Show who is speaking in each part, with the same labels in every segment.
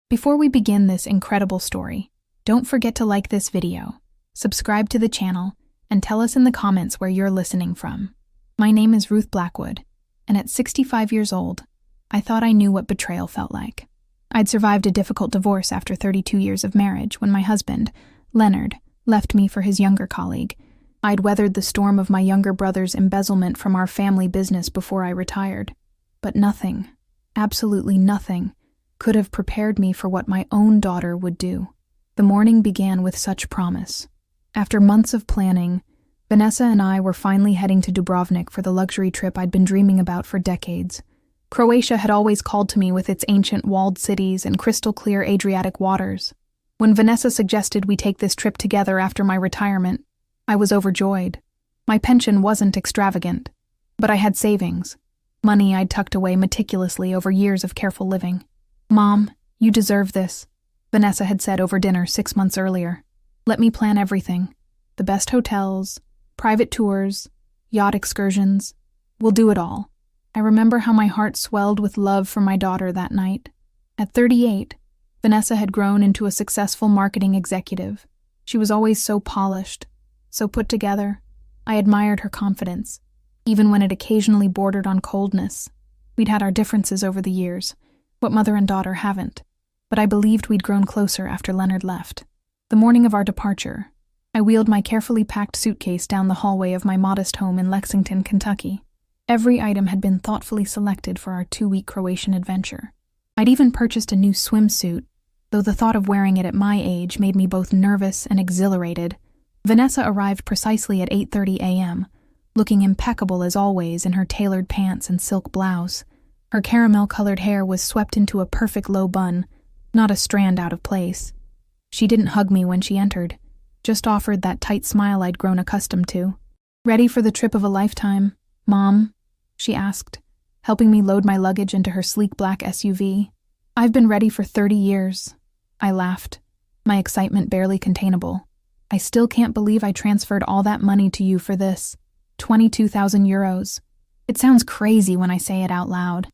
Speaker 1: Before we begin this incredible story, don't forget to like this video, subscribe to the channel, and tell us in the comments where you're listening from. My name is Ruth Blackwood, and at 65 years old, I thought I knew what betrayal felt like. I'd survived a difficult divorce after 32 years of marriage when my husband, Leonard, left me for his younger colleague. I'd weathered the storm of my younger brother's embezzlement from our family business before I retired. But nothing, absolutely nothing, could have prepared me for what my own daughter would do. The morning began with such promise. After months of planning, Vanessa and I were finally heading to Dubrovnik for the luxury trip I'd been dreaming about for decades. Croatia had always called to me with its ancient walled cities and crystal-clear Adriatic waters. When Vanessa suggested we take this trip together after my retirement, I was overjoyed. My pension wasn't extravagant, but I had savings, money I'd tucked away meticulously over years of careful living. "Mom, you deserve this," Vanessa had said over dinner 6 months earlier. "Let me plan everything. The best hotels, private tours, yacht excursions. We'll do it all." I remember how my heart swelled with love for my daughter that night. At 38, Vanessa had grown into a successful marketing executive. She was always so polished, so put together. I admired her confidence, even when it occasionally bordered on coldness. We'd had our differences over the years, what mother and daughter haven't, but I believed we'd grown closer after Leonard left. The morning of our departure, I wheeled my carefully packed suitcase down the hallway of my modest home in Lexington, Kentucky. Every item had been thoughtfully selected for our 2-week Croatian adventure. I'd even purchased a new swimsuit, though the thought of wearing it at my age made me both nervous and exhilarated. Vanessa arrived precisely at 8:30 a.m., looking impeccable as always in her tailored pants and silk blouse. Her caramel-colored hair was swept into a perfect low bun, not a strand out of place. She didn't hug me when she entered, just offered that tight smile I'd grown accustomed to. "Ready for the trip of a lifetime, Mom?" she asked, helping me load my luggage into her sleek black SUV. "I've been ready for 30 years. I laughed, my excitement barely containable. "I still can't believe I transferred all that money to you for this. 22,000 euros. It sounds crazy when I say it out loud."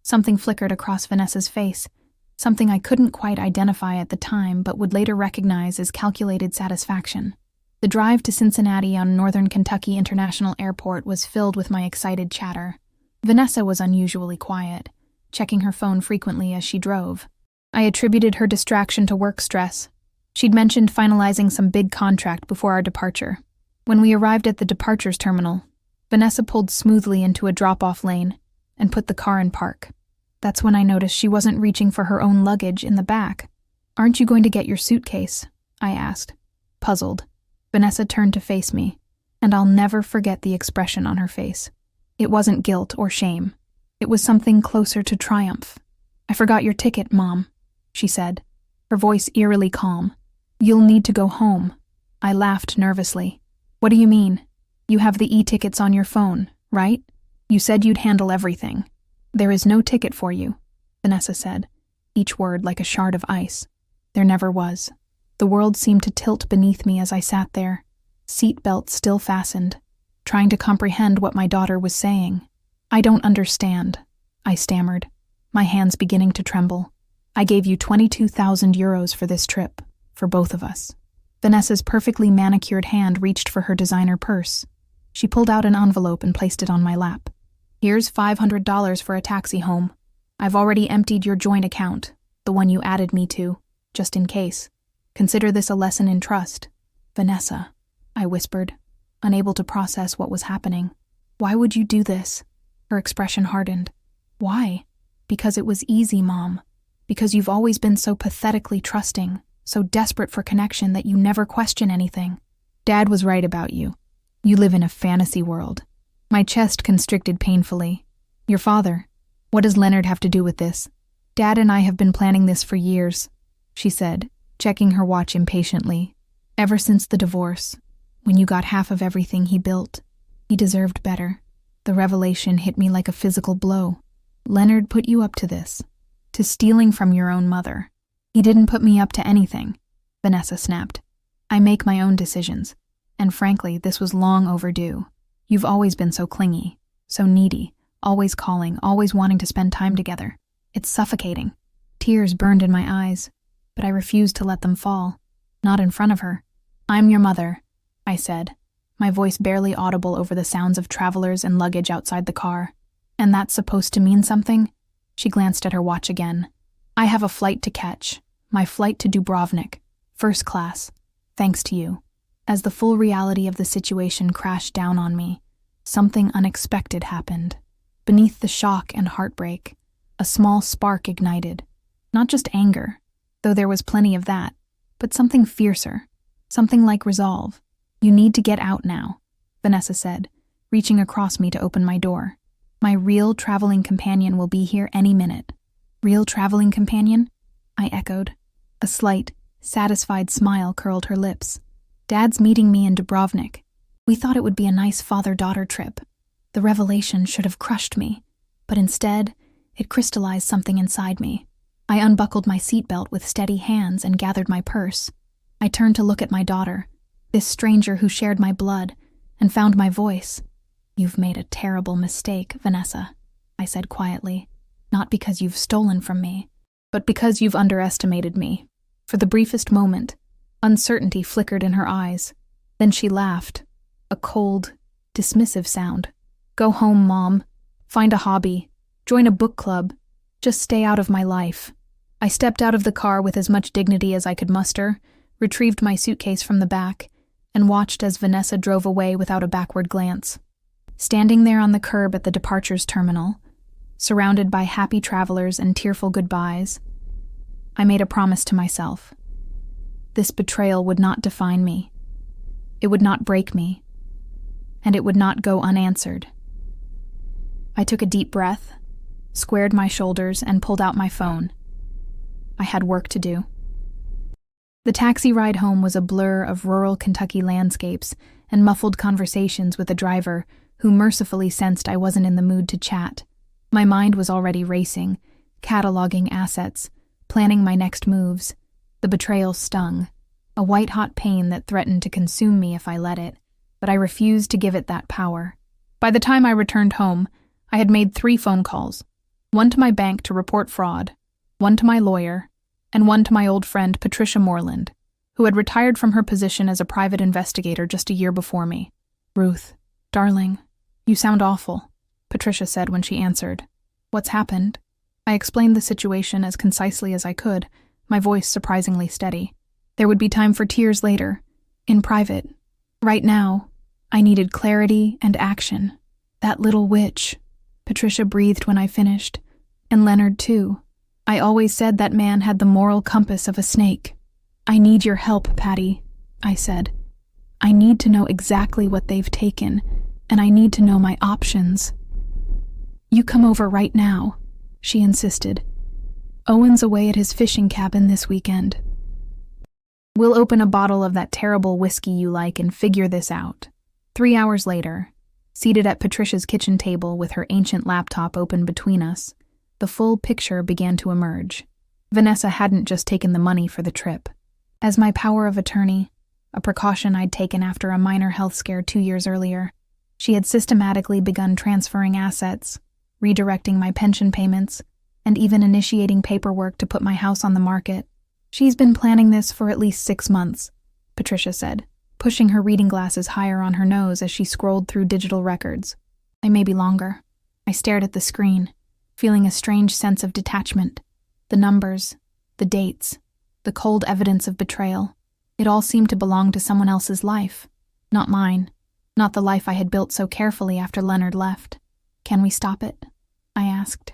Speaker 1: Something flickered across Vanessa's face, something I couldn't quite identify at the time but would later recognize as calculated satisfaction. The drive to Cincinnati on Northern Kentucky International Airport was filled with my excited chatter. Vanessa was unusually quiet, checking her phone frequently as she drove. I attributed her distraction to work stress. She'd mentioned finalizing some big contract before our departure. When we arrived at the departures terminal, Vanessa pulled smoothly into a drop-off lane and put the car in park. That's when I noticed she wasn't reaching for her own luggage in the back. "Aren't you going to get your suitcase?" I asked, puzzled. Vanessa turned to face me, and I'll never forget the expression on her face. It wasn't guilt or shame. It was something closer to triumph. "I forgot your ticket, Mom," she said, her voice eerily calm. "You'll need to go home." I laughed nervously. "What do you mean? You have the e-tickets on your phone, right? You said you'd handle everything." "There is no ticket for you," Vanessa said, each word like a shard of ice. There never was. The world seemed to tilt beneath me as I sat there, seatbelt still fastened, trying to comprehend what my daughter was saying. "I don't understand," I stammered, my hands beginning to tremble. "I gave you 22,000 euros for this trip, for both of us." Vanessa's perfectly manicured hand reached for her designer purse. She pulled out an envelope and placed it on my lap. "Here's $500 for a taxi home. I've already emptied your joint account, the one you added me to, just in case. Consider this a lesson in trust." "Vanessa," I whispered, unable to process what was happening. "Why would you do this?" Her expression hardened. "Why?" "Because it was easy, Mom. Because you've always been so pathetically trusting, so desperate for connection that you never question anything. Dad was right about you. You live in a fantasy world." My chest constricted painfully. "Your father? What does Leonard have to do with this?" "Dad and I have been planning this for years," she said, checking her watch impatiently. "Ever since the divorce, when you got half of everything he built. He deserved better." The revelation hit me like a physical blow. "Leonard put you up to this, to stealing from your own mother." "He didn't put me up to anything," Vanessa snapped. "I make my own decisions, and frankly, this was long overdue. You've always been so clingy, so needy, always calling, always wanting to spend time together. It's suffocating." Tears burned in my eyes, but I refused to let them fall. Not in front of her. "I'm your mother," I said, my voice barely audible over the sounds of travelers and luggage outside the car. "And that's supposed to mean something?" She glanced at her watch again. "I have a flight to catch. My flight to Dubrovnik. First class. Thanks to you." As the full reality of the situation crashed down on me, something unexpected happened. Beneath the shock and heartbreak, a small spark ignited. Not just anger, though there was plenty of that, but something fiercer, something like resolve. "You need to get out now," Vanessa said, reaching across me to open my door. "My real traveling companion will be here any minute." "Real traveling companion?" I echoed. A slight, satisfied smile curled her lips. "Dad's meeting me in Dubrovnik. We thought it would be a nice father-daughter trip." The revelation should have crushed me, but instead, it crystallized something inside me. I unbuckled my seatbelt with steady hands and gathered my purse. I turned to look at my daughter, this stranger who shared my blood, and found my voice. "You've made a terrible mistake, Vanessa," I said quietly. "Not because you've stolen from me, but because you've underestimated me." For the briefest moment, uncertainty flickered in her eyes. Then she laughed, a cold, dismissive sound. "Go home, Mom. Find a hobby. Join a book club. Just stay out of my life." I stepped out of the car with as much dignity as I could muster, retrieved my suitcase from the back, and watched as Vanessa drove away without a backward glance. Standing there on the curb at the departures terminal, surrounded by happy travelers and tearful goodbyes, I made a promise to myself. This betrayal would not define me. It would not break me. And it would not go unanswered. I took a deep breath, squared my shoulders, and pulled out my phone. I had work to do. The taxi ride home was a blur of rural Kentucky landscapes and muffled conversations with a driver who mercifully sensed I wasn't in the mood to chat. My mind was already racing, cataloging assets, planning my next moves. The betrayal stung, a white-hot pain that threatened to consume me if I let it, but I refused to give it that power. By the time I returned home, I had made 3 phone calls, one to my bank to report fraud, one to my lawyer, and one to my old friend Patricia Moreland, who had retired from her position as a private investigator just a year before me. "Ruth, darling, you sound awful," Patricia said when she answered. "What's happened?" I explained the situation as concisely as I could, my voice surprisingly steady. There would be time for tears later, in private. Right now, I needed clarity and action. "That little witch," Patricia breathed when I finished, "and Leonard too. I always said that man had the moral compass of a snake." "I need your help, Patty," I said. "I need to know exactly what they've taken, and I need to know my options." "You come over right now," she insisted. "Owen's away at his fishing cabin this weekend. We'll open a bottle of that terrible whiskey you like and figure this out." 3 hours later, seated at Patricia's kitchen table with her ancient laptop open between us, the full picture began to emerge. Vanessa hadn't just taken the money for the trip. As my power of attorney, a precaution I'd taken after a minor health scare 2 years earlier, she had systematically begun transferring assets, redirecting my pension payments, and even initiating paperwork to put my house on the market. "She's been planning this for at least 6 months, Patricia said, pushing her reading glasses higher on her nose as she scrolled through digital records. "I may be longer." I stared at the screen, feeling a strange sense of detachment. The numbers, the dates, the cold evidence of betrayal. It all seemed to belong to someone else's life, not mine, not the life I had built so carefully after Leonard left. "Can we stop it?" I asked.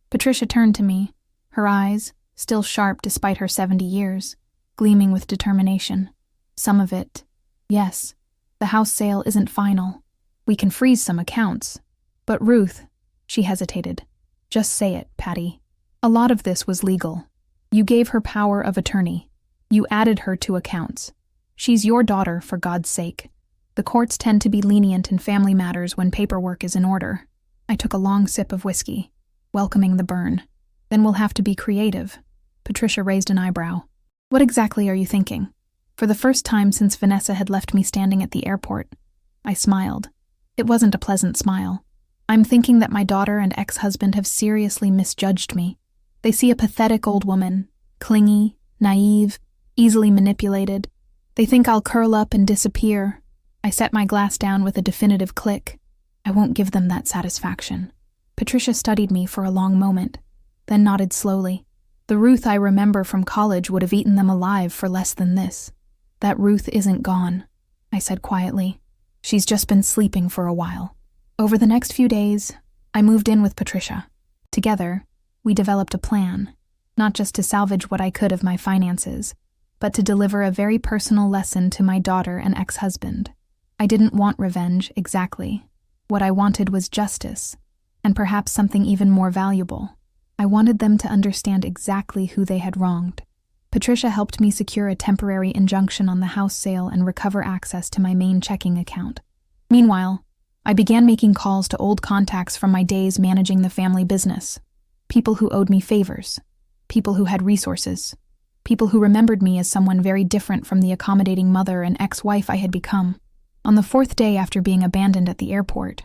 Speaker 1: Patricia turned to me, her eyes, still sharp despite her 70 years, gleaming with determination. "Some of it, yes. The house sale isn't final. We can freeze some accounts. But Ruth," she hesitated. "Just say it, Patty. A lot of this was legal. You gave her power of attorney. You added her to accounts. She's your daughter, for God's sake. The courts tend to be lenient in family matters when paperwork is in order." I took a long sip of whiskey, welcoming the burn. "Then we'll have to be creative." Patricia raised an eyebrow. "What exactly are you thinking?" For the first time since Vanessa had left me standing at the airport, I smiled. It wasn't a pleasant smile. "I'm thinking that my daughter and ex-husband have seriously misjudged me. They see a pathetic old woman, clingy, naive, easily manipulated. They think I'll curl up and disappear. I set my glass down with a definitive click. I won't give them that satisfaction. Patricia studied me for a long moment, then nodded slowly. The Ruth I remember from college would have eaten them alive for less than this. That Ruth isn't gone, I said quietly. She's just been sleeping for a while. Over the next few days, I moved in with Patricia. Together, we developed a plan, not just to salvage what I could of my finances, but to deliver a very personal lesson to my daughter and ex-husband. I didn't want revenge, exactly. What I wanted was justice, and perhaps something even more valuable. I wanted them to understand exactly who they had wronged. Patricia helped me secure a temporary injunction on the house sale and recover access to my main checking account. Meanwhile, I began making calls to old contacts from my days managing the family business. People who owed me favors. People who had resources. People who remembered me as someone very different from the accommodating mother and ex-wife I had become. On the 4th day after being abandoned at the airport,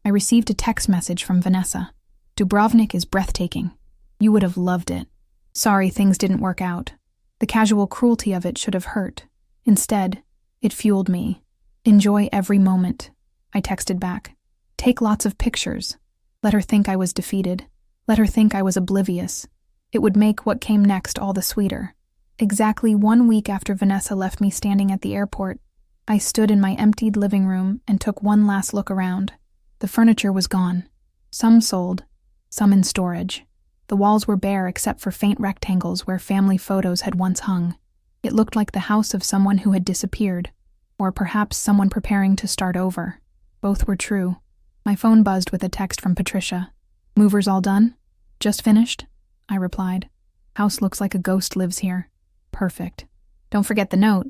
Speaker 1: I received a text message from Vanessa. Dubrovnik is breathtaking. You would have loved it. Sorry things didn't work out. The casual cruelty of it should have hurt. Instead, it fueled me. Enjoy every moment, I texted back. Take lots of pictures. Let her think I was defeated. Let her think I was oblivious. It would make what came next all the sweeter. Exactly 1 week after Vanessa left me standing at the airport, I stood in my emptied living room and took one last look around. The furniture was gone. Some sold, some in storage. The walls were bare except for faint rectangles where family photos had once hung. It looked like the house of someone who had disappeared, or perhaps someone preparing to start over. Both were true. My phone buzzed with a text from Patricia. Movers all done? Just finished? I replied. House looks like a ghost lives here. Perfect. Don't forget the note.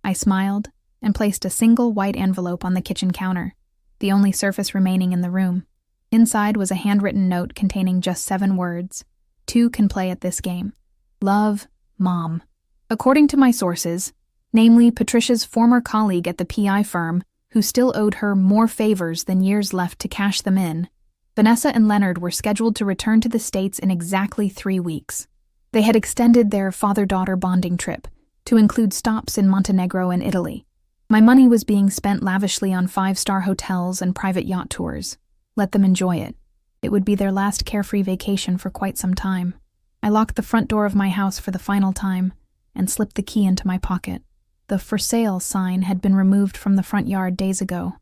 Speaker 1: I smiled and placed a single white envelope on the kitchen counter, the only surface remaining in the room. Inside was a handwritten note containing just 7 words. 2 can play at this game. Love, Mom. According to my sources, namely Patricia's former colleague at the PI firm, who still owed her more favors than years left to cash them in, Vanessa and Leonard were scheduled to return to the States in exactly 3 weeks. They had extended their father-daughter bonding trip to include stops in Montenegro and Italy. My money was being spent lavishly on 5-star hotels and private yacht tours. Let them enjoy it. It would be their last carefree vacation for quite some time. I locked the front door of my house for the final time and slipped the key into my pocket. The "For Sale" sign had been removed from the front yard days ago,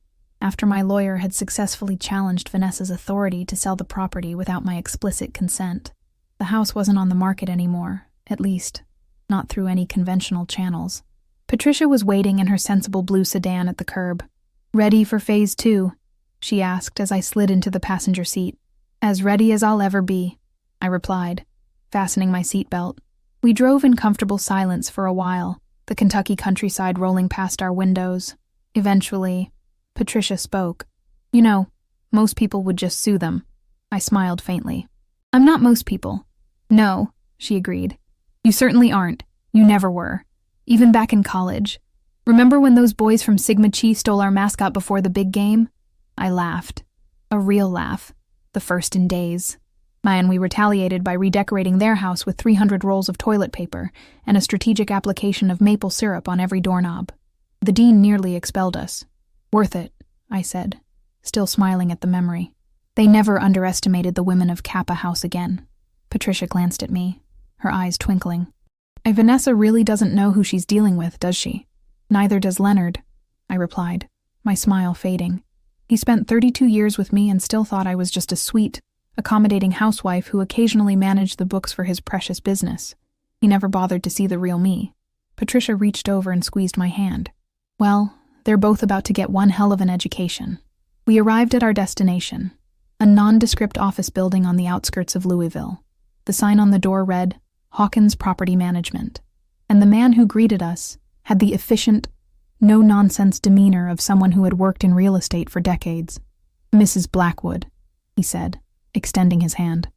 Speaker 1: after my lawyer had successfully challenged Vanessa's authority to sell the property without my explicit consent. The house wasn't on the market anymore, at least, not through any conventional channels. Patricia was waiting in her sensible blue sedan at the curb. Ready for phase 2? She asked as I slid into the passenger seat. As ready as I'll ever be, I replied, fastening my seatbelt. We drove in comfortable silence for a while, the Kentucky countryside rolling past our windows. Eventually, Patricia spoke. You know, most people would just sue them. I smiled faintly. I'm not most people. No, she agreed. You certainly aren't. You never were. Even back in college. Remember when those boys from Sigma Chi stole our mascot before the big game? I laughed. A real laugh. The first in days. And we retaliated by redecorating their house with 300 rolls of toilet paper and a strategic application of maple syrup on every doorknob. The dean nearly expelled us. Worth it, I said, still smiling at the memory. They never underestimated the women of Kappa House again. Patricia glanced at me, her eyes twinkling. Vanessa really doesn't know who she's dealing with, does she? Neither does Leonard, I replied, my smile fading. He spent 32 years with me and still thought I was just a sweet, accommodating housewife who occasionally managed the books for his precious business. He never bothered to see the real me. Patricia reached over and squeezed my hand. Well, they're both about to get one hell of an education. We arrived at our destination, a nondescript office building on the outskirts of Louisville. The sign on the door read, Hawkins Property Management, and the man who greeted us had the efficient, no-nonsense demeanor of someone who had worked in real estate for decades. Mrs. Blackwood, he said, extending his hand.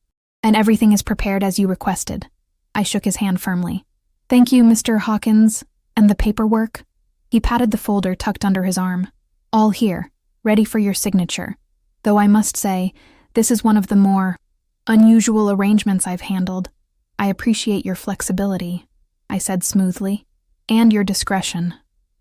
Speaker 1: And everything is prepared as you requested. I shook his hand firmly. Thank you, Mr. Hawkins. And the paperwork? He patted the folder tucked under his arm. All here, ready for your signature. Though I must say, this is one of the more unusual arrangements I've handled. I appreciate your flexibility, I said smoothly, and your discretion.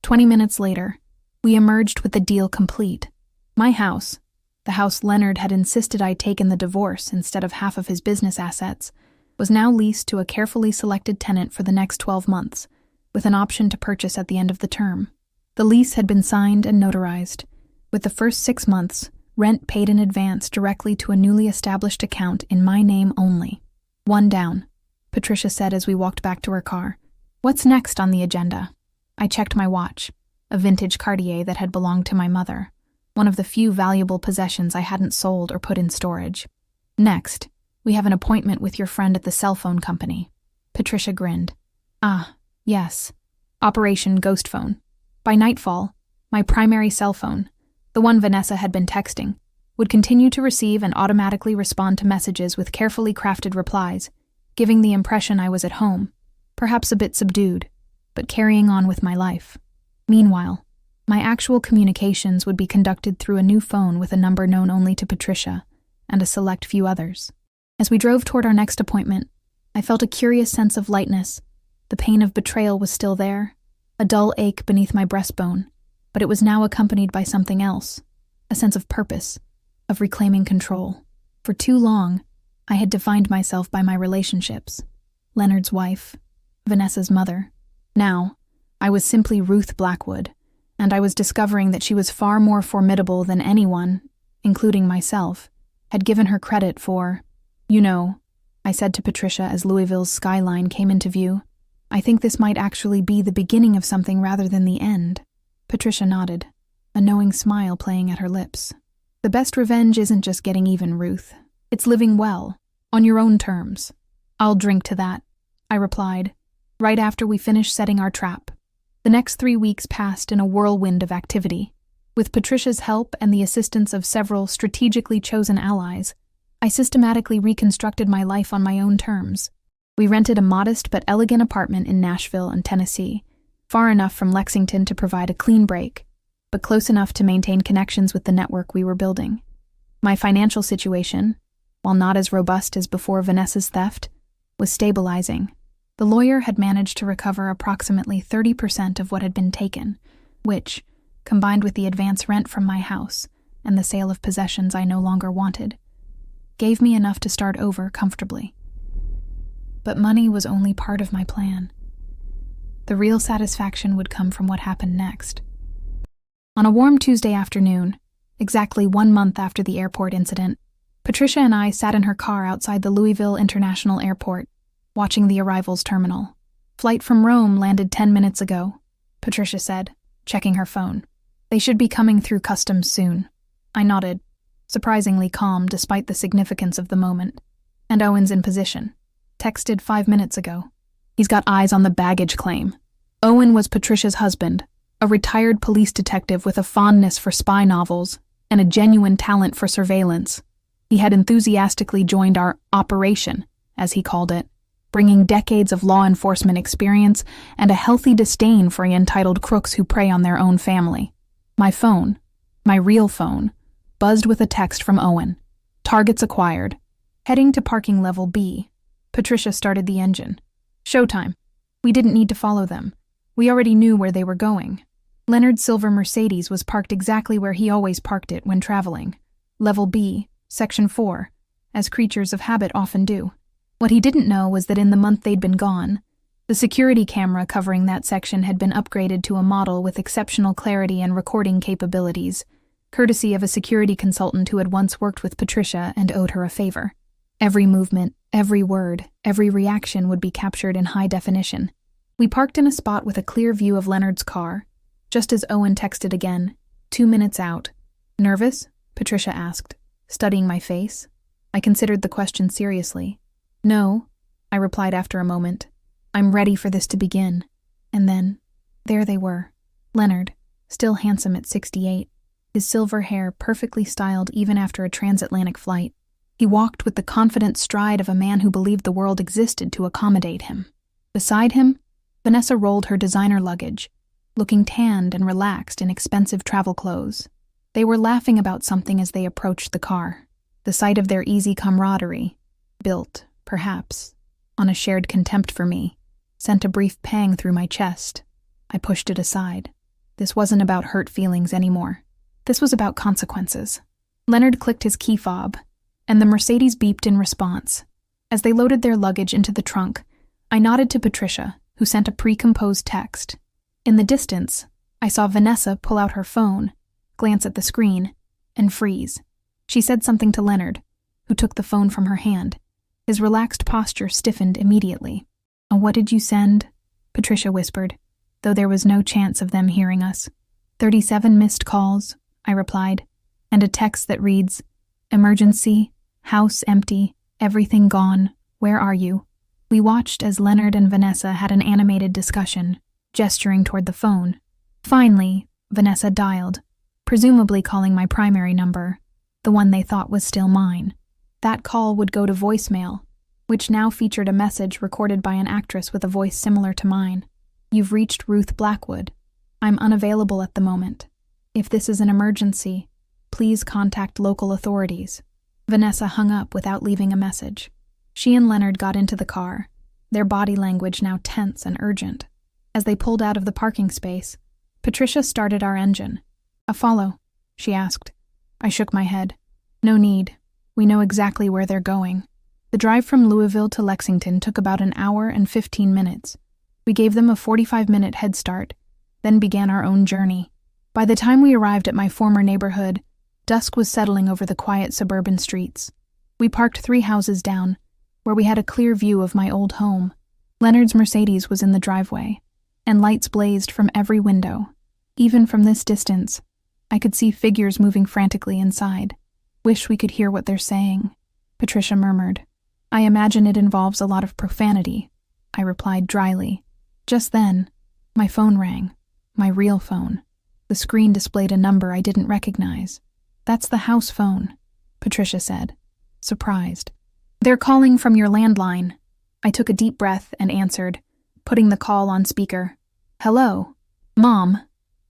Speaker 1: 20 minutes later, we emerged with the deal complete. My house, the house Leonard had insisted I take in the divorce instead of half of his business assets, was now leased to a carefully selected tenant for the next 12 months, with an option to purchase at the end of the term. The lease had been signed and notarized, with the first 6 months, rent paid in advance directly to a newly established account in my name only. One down, Patricia said as we walked back to her car. What's next on the agenda? I checked my watch, a vintage Cartier that had belonged to my mother, one of the few valuable possessions I hadn't sold or put in storage. Next, we have an appointment with your friend at the cell phone company. Patricia grinned. Ah, yes. Operation Ghost Phone. By nightfall, my primary cell phone, the one Vanessa had been texting, would continue to receive and automatically respond to messages with carefully crafted replies, giving the impression I was at home, perhaps a bit subdued, but carrying on with my life. Meanwhile, my actual communications would be conducted through a new phone with a number known only to Patricia and a select few others. As we drove toward our next appointment, I felt a curious sense of lightness. The pain of betrayal was still there, a dull ache beneath my breastbone, but it was now accompanied by something else, a sense of purpose, of reclaiming control. For too long, I had defined myself by my relationships. Leonard's wife, Vanessa's mother. Now, I was simply Ruth Blackwood, and I was discovering that she was far more formidable than anyone, including myself, had given her credit for. You know, I said to Patricia as Louisville's skyline came into view, I think this might actually be the beginning of something rather than the end. Patricia nodded, a knowing smile playing at her lips. The best revenge isn't just getting even, Ruth. It's living well, on your own terms. I'll drink to that, I replied, right after we finished setting our trap. The next 3 weeks passed in a whirlwind of activity. With Patricia's help and the assistance of several strategically chosen allies, I systematically reconstructed my life on my own terms. We rented a modest but elegant apartment in Nashville and Tennessee, far enough from Lexington to provide a clean break, but close enough to maintain connections with the network we were building. My financial situation, while not as robust as before Vanessa's theft, was stabilizing. The lawyer had managed to recover approximately 30% of what had been taken, which, combined with the advance rent from my house and the sale of possessions I no longer wanted, gave me enough to start over comfortably. But money was only part of my plan. The real satisfaction would come from what happened next. On a warm Tuesday afternoon, exactly 1 month after the airport incident, Patricia and I sat in her car outside the Louisville International Airport, watching the arrivals terminal. Flight from Rome landed 10 minutes ago, Patricia said, checking her phone. They should be coming through customs soon. I nodded, surprisingly calm despite the significance of the moment. And Owen's in position. Texted 5 minutes ago. He's got eyes on the baggage claim. Owen was Patricia's husband, a retired police detective with a fondness for spy novels and a genuine talent for surveillance. He had enthusiastically joined our operation, as he called it, bringing decades of law enforcement experience and a healthy disdain for entitled crooks who prey on their own family. My phone, my real phone, buzzed with a text from Owen. Targets acquired. Heading to parking level B. Patricia started the engine. Showtime. We didn't need to follow them. We already knew where they were going. Leonard's silver Mercedes was parked exactly where he always parked it when traveling. Level B, Section 4, as creatures of habit often do. What he didn't know was that in the month they'd been gone, the security camera covering that section had been upgraded to a model with exceptional clarity and recording capabilities, courtesy of a security consultant who had once worked with Patricia and owed her a favor. Every movement, every word, every reaction would be captured in high definition. We parked in a spot with a clear view of Leonard's car, just as Owen texted again, 2 minutes out. Nervous? Patricia asked, studying my face. I considered the question seriously. No, I replied after a moment. I'm ready for this to begin. And then, there they were. Leonard, still handsome at 68, his silver hair perfectly styled even after a transatlantic flight. He walked with the confident stride of a man who believed the world existed to accommodate him. Beside him, Vanessa rolled her designer luggage, looking tanned and relaxed in expensive travel clothes. They were laughing about something as they approached the car. The sight of their easy camaraderie, built, perhaps, on a shared contempt for me, sent a brief pang through my chest. I pushed it aside. This wasn't about hurt feelings anymore. This was about consequences. Leonard clicked his key fob, and the Mercedes beeped in response. As they loaded their luggage into the trunk, I nodded to Patricia, who sent a pre-composed text. In the distance, I saw Vanessa pull out her phone, glance at the screen, and freeze. She said something to Leonard, who took the phone from her hand. His relaxed posture stiffened immediately. "What did you send?" Patricia whispered, though there was no chance of them hearing us. 37 missed calls, I replied, and a text that reads, "Emergency, house empty, everything gone, where are you?" We watched as Leonard and Vanessa had an animated discussion, gesturing toward the phone. Finally, Vanessa dialed, presumably calling my primary number, the one they thought was still mine. That call would go to voicemail, which now featured a message recorded by an actress with a voice similar to mine. "You've reached Ruth Blackwood. I'm unavailable at the moment. If this is an emergency, please contact local authorities." Vanessa hung up without leaving a message. She and Leonard got into the car, their body language now tense and urgent. As they pulled out of the parking space, Patricia started our engine. "A follow?" she asked. I shook my head. "No need. We know exactly where they're going." The drive from Louisville to Lexington took about an hour and 15 minutes. We gave them a 45-minute head start, then began our own journey. By the time we arrived at my former neighborhood, dusk was settling over the quiet suburban streets. We parked 3 houses down, where we had a clear view of my old home. Leonard's Mercedes was in the driveway, and lights blazed from every window. Even from this distance, I could see figures moving frantically inside. "Wish we could hear what they're saying," Patricia murmured. "I imagine it involves a lot of profanity," I replied dryly. Just then, my phone rang, my real phone. The screen displayed a number I didn't recognize. "That's the house phone," Patricia said, surprised. "They're calling from your landline." I took a deep breath and answered, putting the call on speaker. "Hello? Mom?"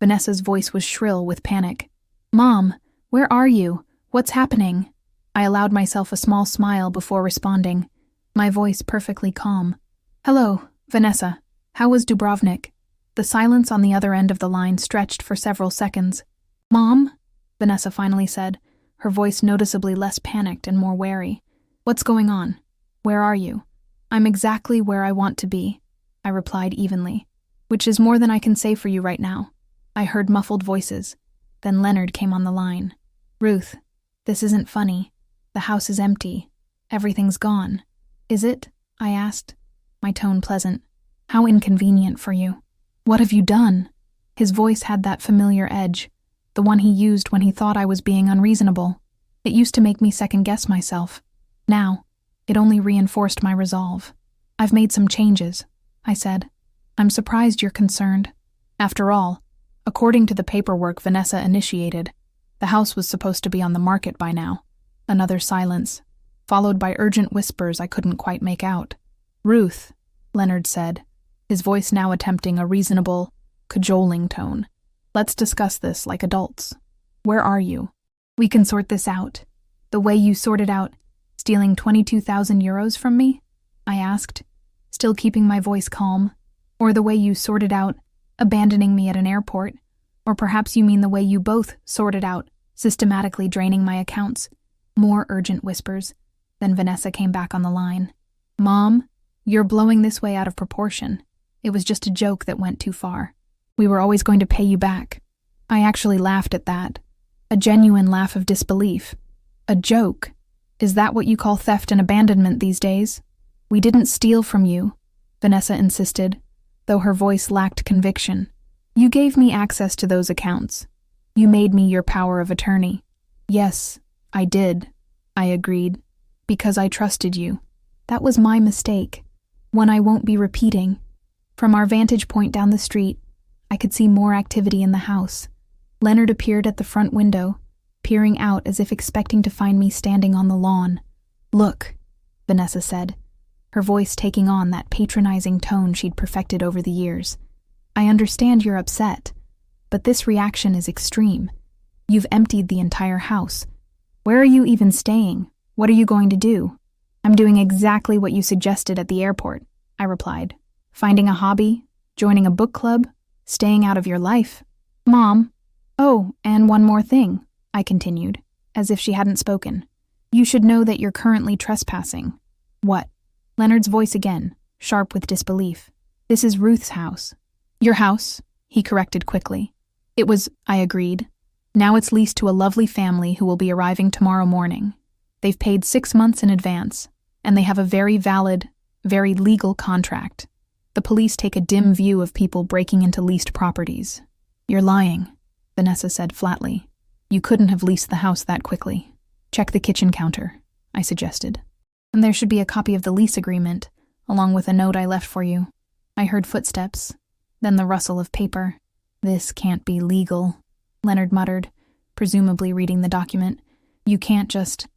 Speaker 1: Vanessa's voice was shrill with panic. "Mom, where are you? What's happening?" I allowed myself a small smile before responding, my voice perfectly calm. "Hello, Vanessa. How was Dubrovnik?" The silence on the other end of the line stretched for several seconds. "Mom?" Vanessa finally said, her voice noticeably less panicked and more wary. "What's going on? Where are you?" "I'm exactly where I want to be," I replied evenly, "which is more than I can say for you right now." I heard muffled voices. Then Leonard came on the line. "Ruth, this isn't funny. The house is empty. Everything's gone." "Is it?" I asked, my tone pleasant. "How inconvenient for you. What have you done?" His voice had that familiar edge, the one he used when he thought I was being unreasonable. It used to make me second-guess myself. Now, it only reinforced my resolve. "I've made some changes," I said. "I'm surprised you're concerned. After all, according to the paperwork Vanessa initiated, the house was supposed to be on the market by now." Another silence, followed by urgent whispers I couldn't quite make out. "Ruth," Leonard said, his voice now attempting a reasonable, cajoling tone. "Let's discuss this like adults. Where are you? We can sort this out. The way you sorted out stealing 22,000 euros from me?" I asked, still keeping my voice calm. "Or the way you sorted out abandoning me at an airport? Or perhaps you mean the way you both sorted out systematically draining my accounts?" More urgent whispers. Then Vanessa came back on the line. "Mom, you're blowing this way out of proportion. It was just a joke that went too far. We were always going to pay you back." I actually laughed at that. A genuine laugh of disbelief. "A joke? Is that what you call theft and abandonment these days?" "We didn't steal from you," Vanessa insisted, though her voice lacked conviction. "You gave me access to those accounts. You made me your power of attorney." "Yes, I did," I agreed, "because I trusted you. That was my mistake, one I won't be repeating." From our vantage point down the street, I could see more activity in the house. Leonard appeared at the front window, peering out as if expecting to find me standing on the lawn. "Look," Vanessa said, her voice taking on that patronizing tone she'd perfected over the years. "I understand you're upset, but this reaction is extreme. You've emptied the entire house. Where are you even staying? What are you going to do?" I'm doing exactly what you suggested at the airport, I replied. Finding a hobby, joining a book club, staying out of your life. Mom. Oh, and one more thing, I continued, as if she hadn't spoken. You should know that you're currently trespassing. What? Leonard's voice again, sharp with disbelief. This is Ruth's house. Your house, he corrected quickly. It was, I agreed. Now it's leased to a lovely family who will be arriving tomorrow morning. They've paid 6 months in advance, and they have a very valid, very legal contract. The police take a dim view of people breaking into leased properties. You're lying, Vanessa said flatly. You couldn't have leased the house that quickly. Check the kitchen counter, I suggested. And there should be a copy of the lease agreement, along with a note I left for you. I heard footsteps, then the rustle of paper. This can't be legal, Leonard muttered, presumably reading the document. You can't just...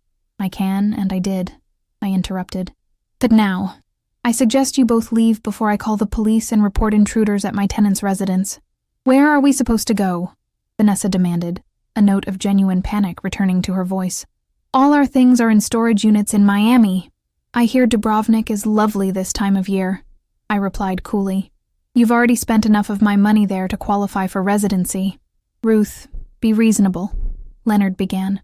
Speaker 1: I can, and I did, I interrupted. But now, I suggest you both leave before I call the police and report intruders at my tenant's residence. Where are we supposed to go? Vanessa demanded, a note of genuine panic returning to her voice. All our things are in storage units in Miami. I hear Dubrovnik is lovely this time of year, I replied coolly. You've already spent enough of my money there to qualify for residency. Ruth, be reasonable, Leonard began.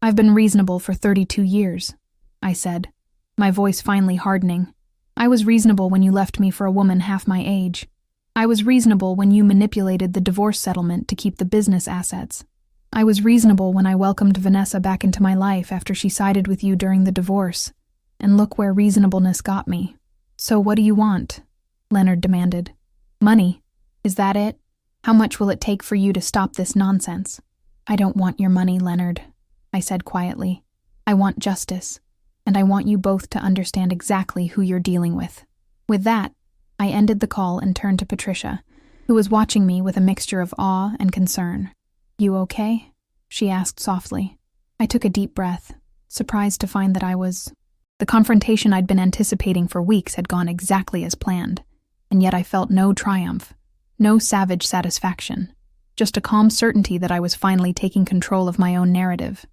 Speaker 1: I've been reasonable for 32 years, I said, my voice finally hardening. I was reasonable when you left me for a woman half my age. I was reasonable when you manipulated the divorce settlement to keep the business assets. I was reasonable when I welcomed Vanessa back into my life after she sided with you during the divorce. And look where reasonableness got me. So what do you want? Leonard demanded. Money. Is that it? How much will it take for you to stop this nonsense? I don't want your money, Leonard, I said quietly. I want justice, and I want you both to understand exactly who you're dealing with. With that, I ended the call and turned to Patricia, who was watching me with a mixture of awe and concern. You okay? She asked softly. I took a deep breath, surprised to find that I was... The confrontation I'd been anticipating for weeks had gone exactly as planned, and yet I felt no triumph, no savage satisfaction, just a calm certainty that I was finally taking control of my own narrative.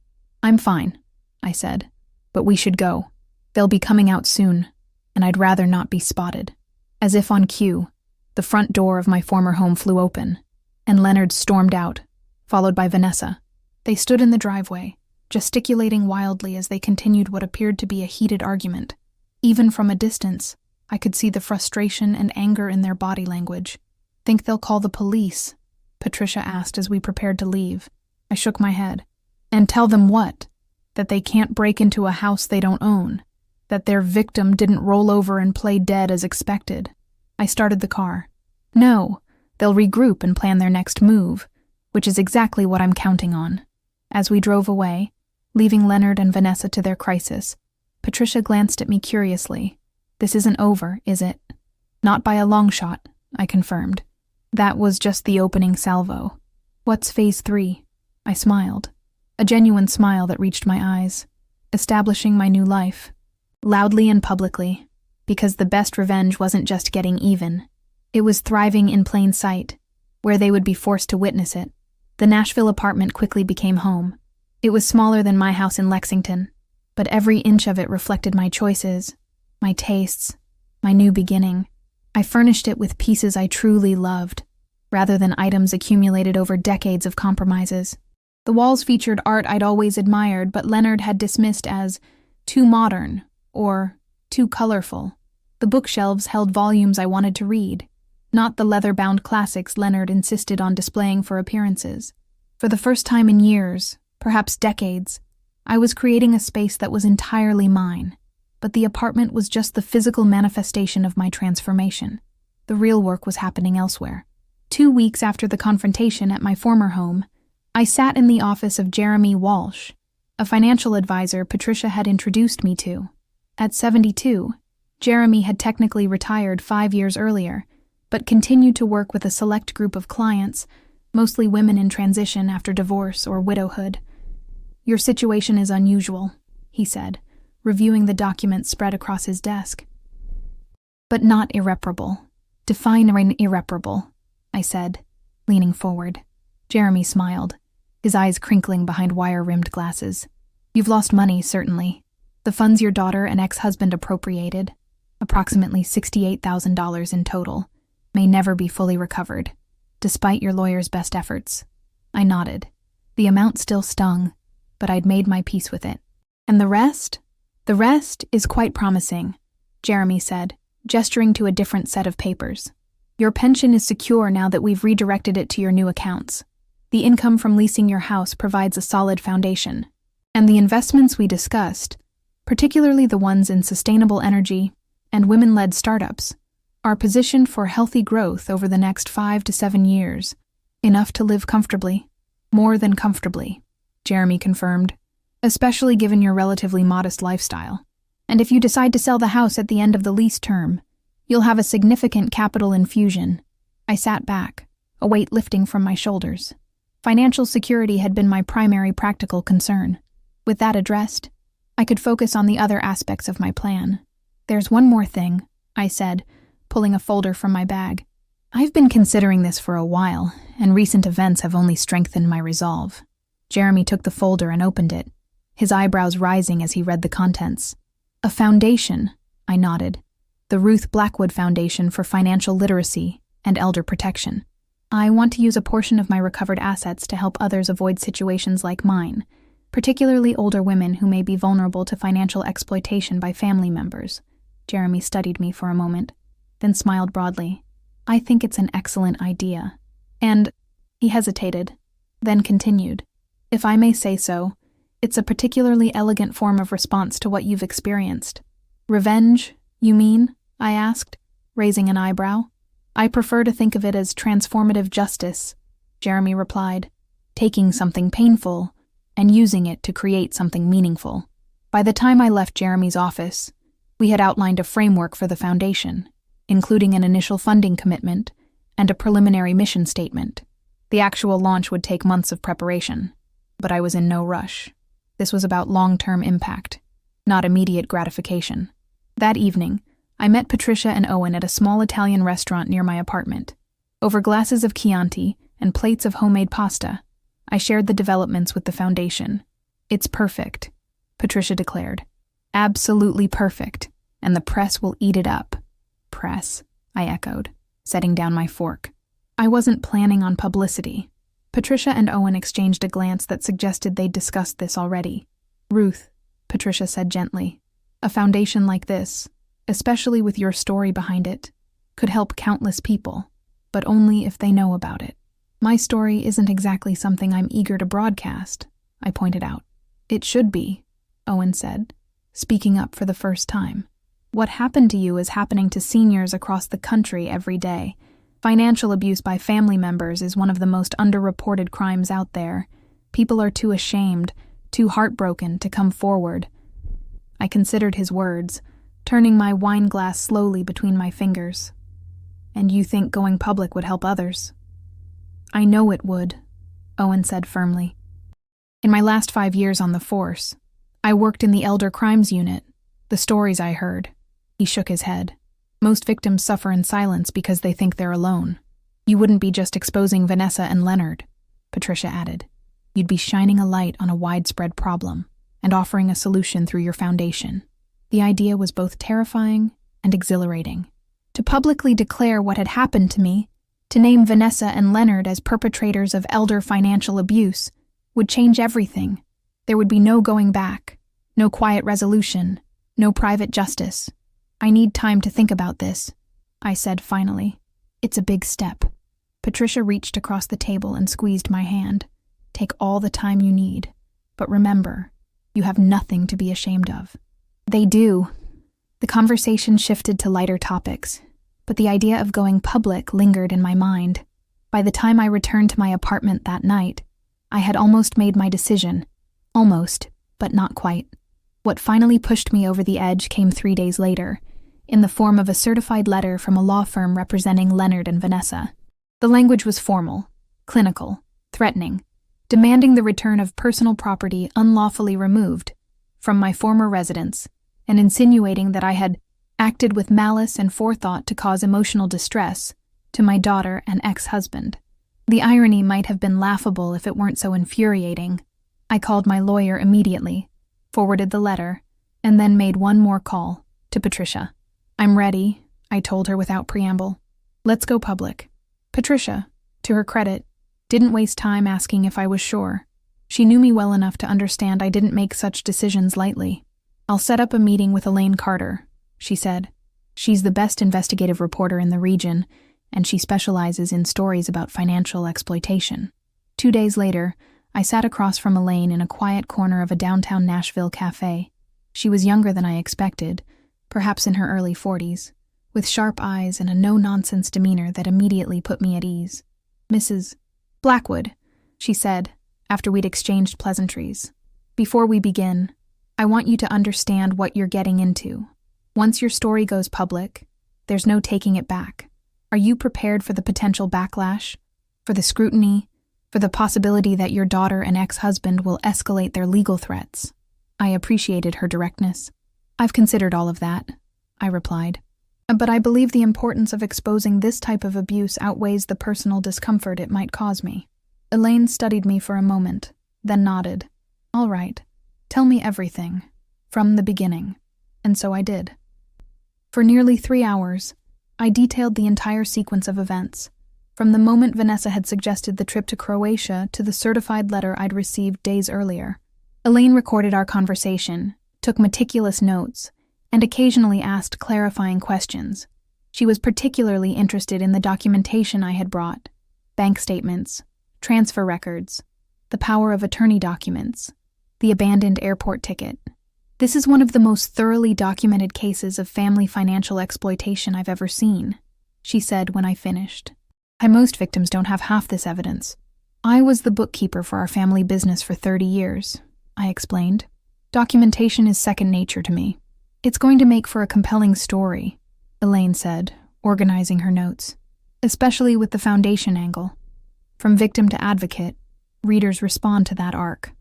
Speaker 1: I'm fine, I said, but we should go. They'll be coming out soon, and I'd rather not be spotted. As if on cue, the front door of my former home flew open, and Leonard stormed out, followed by Vanessa. They stood in the driveway, gesticulating wildly as they continued what appeared to be a heated argument. Even from a distance, I could see the frustration and anger in their body language. Think they'll call the police? Patricia asked as we prepared to leave. I shook my head. And tell them what? That they can't break into a house they don't own. That their victim didn't roll over and play dead as expected. I started the car. No, they'll regroup and plan their next move, which is exactly what I'm counting on. As we drove away, leaving Leonard and Vanessa to their crisis, Patricia glanced at me curiously. This isn't over, is it? Not by a long shot, I confirmed. That was just the opening salvo. What's phase 3? I smiled. A genuine smile that reached my eyes. Establishing my new life. Loudly and publicly. Because the best revenge wasn't just getting even. It was thriving in plain sight, where they would be forced to witness it. The Nashville apartment quickly became home. It was smaller than my house in Lexington, but every inch of it reflected my choices, my tastes, my new beginning. I furnished it with pieces I truly loved, rather than items accumulated over decades of compromises. The walls featured art I'd always admired, but Leonard had dismissed as too modern or too colorful. The bookshelves held volumes I wanted to read, not the leather-bound classics Leonard insisted on displaying for appearances. For the first time in years, perhaps decades, I was creating a space that was entirely mine, but the apartment was just the physical manifestation of my transformation. The real work was happening elsewhere. 2 weeks after the confrontation at my former home, I sat in the office of Jeremy Walsh, a financial advisor Patricia had introduced me to. At 72, Jeremy had technically retired 5 years earlier, but continued to work with a select group of clients, mostly women in transition after divorce or widowhood. Your situation is unusual, he said, reviewing the documents spread across his desk. But not irreparable. Define irreparable, I said, leaning forward. Jeremy smiled, his eyes crinkling behind wire-rimmed glasses. You've lost money, certainly. The funds your daughter and ex-husband appropriated, approximately $68,000 in total, may never be fully recovered, despite your lawyer's best efforts. I nodded. The amount still stung, but I'd made my peace with it. And the rest? The rest is quite promising, Jeremy said, gesturing to a different set of papers. Your pension is secure now that we've redirected it to your new accounts. The income from leasing your house provides a solid foundation. And the investments we discussed, particularly the ones in sustainable energy and women-led startups, are positioned for healthy growth over the next 5 to 7 years. Enough to live comfortably. More than comfortably, Jeremy confirmed, especially given your relatively modest lifestyle. And if you decide to sell the house at the end of the lease term, you'll have a significant capital infusion. I sat back, a weight lifting from my shoulders. Financial security had been my primary practical concern. With that addressed, I could focus on the other aspects of my plan. There's one more thing, I said, pulling a folder from my bag. I've been considering this for a while, and recent events have only strengthened my resolve. Jeremy took the folder and opened it, his eyebrows rising as he read the contents. A foundation, I nodded. The Ruth Blackwood Foundation for Financial Literacy and Elder Protection. I want to use a portion of my recovered assets to help others avoid situations like mine, particularly older women who may be vulnerable to financial exploitation by family members. Jeremy studied me for a moment, then smiled broadly. I think it's an excellent idea. And he hesitated, then continued. If I may say so, it's a particularly elegant form of response to what you've experienced. Revenge, you mean? I asked, raising an eyebrow. I prefer to think of it as transformative justice, Jeremy replied, taking something painful and using it to create something meaningful. By the time I left Jeremy's office, we had outlined a framework for the foundation, including an initial funding commitment and a preliminary mission statement. The actual launch would take months of preparation, but I was in no rush. This was about long-term impact, not immediate gratification. That evening, I met Patricia and Owen at a small Italian restaurant near my apartment. Over glasses of Chianti and plates of homemade pasta, I shared the developments with the foundation. It's perfect, Patricia declared. Absolutely perfect, and the press will eat it up. Press, I echoed, setting down my fork. I wasn't planning on publicity. Patricia and Owen exchanged a glance that suggested they'd discussed this already. Ruth, Patricia said gently, a foundation like this, especially with your story behind it, could help countless people, but only if they know about it. My story isn't exactly something I'm eager to broadcast, I pointed out. It should be, Owen said, speaking up for the first time. What happened to you is happening to seniors across the country every day. Financial abuse by family members is one of the most underreported crimes out there. People are too ashamed, too heartbroken to come forward. I considered his words, turning my wine glass slowly between my fingers. And you think going public would help others? I know it would, Owen said firmly. In my last 5 years on the force, I worked in the Elder Crimes Unit. The stories I heard. He shook his head. Most victims suffer in silence because they think they're alone. You wouldn't be just exposing Vanessa and Leonard, Patricia added. You'd be shining a light on a widespread problem and offering a solution through your foundation. The idea was both terrifying and exhilarating. To publicly declare what had happened to me, to name Vanessa and Leonard as perpetrators of elder financial abuse, would change everything. There would be no going back, no quiet resolution, no private justice. I need time to think about this, I said finally. It's a big step. Patricia reached across the table and squeezed my hand. Take all the time you need, but remember, you have nothing to be ashamed of. They do. The conversation shifted to lighter topics, but the idea of going public lingered in my mind. By the time I returned to my apartment that night, I had almost made my decision. Almost, but not quite. What finally pushed me over the edge came 3 days later, in the form of a certified letter from a law firm representing Leonard and Vanessa. The language was formal, clinical, threatening, demanding the return of personal property unlawfully removed from my former residence, and insinuating that I had acted with malice and forethought to cause emotional distress to my daughter and ex-husband. The irony might have been laughable if it weren't so infuriating. I called my lawyer immediately, forwarded the letter, and then made one more call, to Patricia. "I'm ready," I told her without preamble. "Let's go public." Patricia, to her credit, didn't waste time asking if I was sure. She knew me well enough to understand I didn't make such decisions lightly. "I'll set up a meeting with Elaine Carter," she said. "She's the best investigative reporter in the region, and she specializes in stories about financial exploitation." 2 days later, I sat across from Elaine in a quiet corner of a downtown Nashville cafe. She was younger than I expected, perhaps in her early 40s, with sharp eyes and a no-nonsense demeanor that immediately put me at ease. "Mrs. Blackwood," she said, after we'd exchanged pleasantries. "Before we begin, I want you to understand what you're getting into. Once your story goes public, there's no taking it back. Are you prepared for the potential backlash, for the scrutiny, for the possibility that your daughter and ex-husband will escalate their legal threats?" I appreciated her directness. "I've considered all of that," I replied. "But I believe the importance of exposing this type of abuse outweighs the personal discomfort it might cause me." Elaine studied me for a moment, then nodded. "All right, tell me everything, from the beginning." And so I did. For nearly 3 hours, I detailed the entire sequence of events, from the moment Vanessa had suggested the trip to Croatia to the certified letter I'd received days earlier. Elaine recorded our conversation, took meticulous notes, and occasionally asked clarifying questions. She was particularly interested in the documentation I had brought: bank statements, transfer records, the power of attorney documents, the abandoned airport ticket. "This is one of the most thoroughly documented cases of family financial exploitation I've ever seen," she said when I finished. "Most victims don't have half this evidence. I was the bookkeeper for our family business for 30 years, I explained. "Documentation is second nature to me." "It's going to make for a compelling story," Elaine said, organizing her notes, "especially with the foundation angle. From victim to advocate, readers respond to that arc."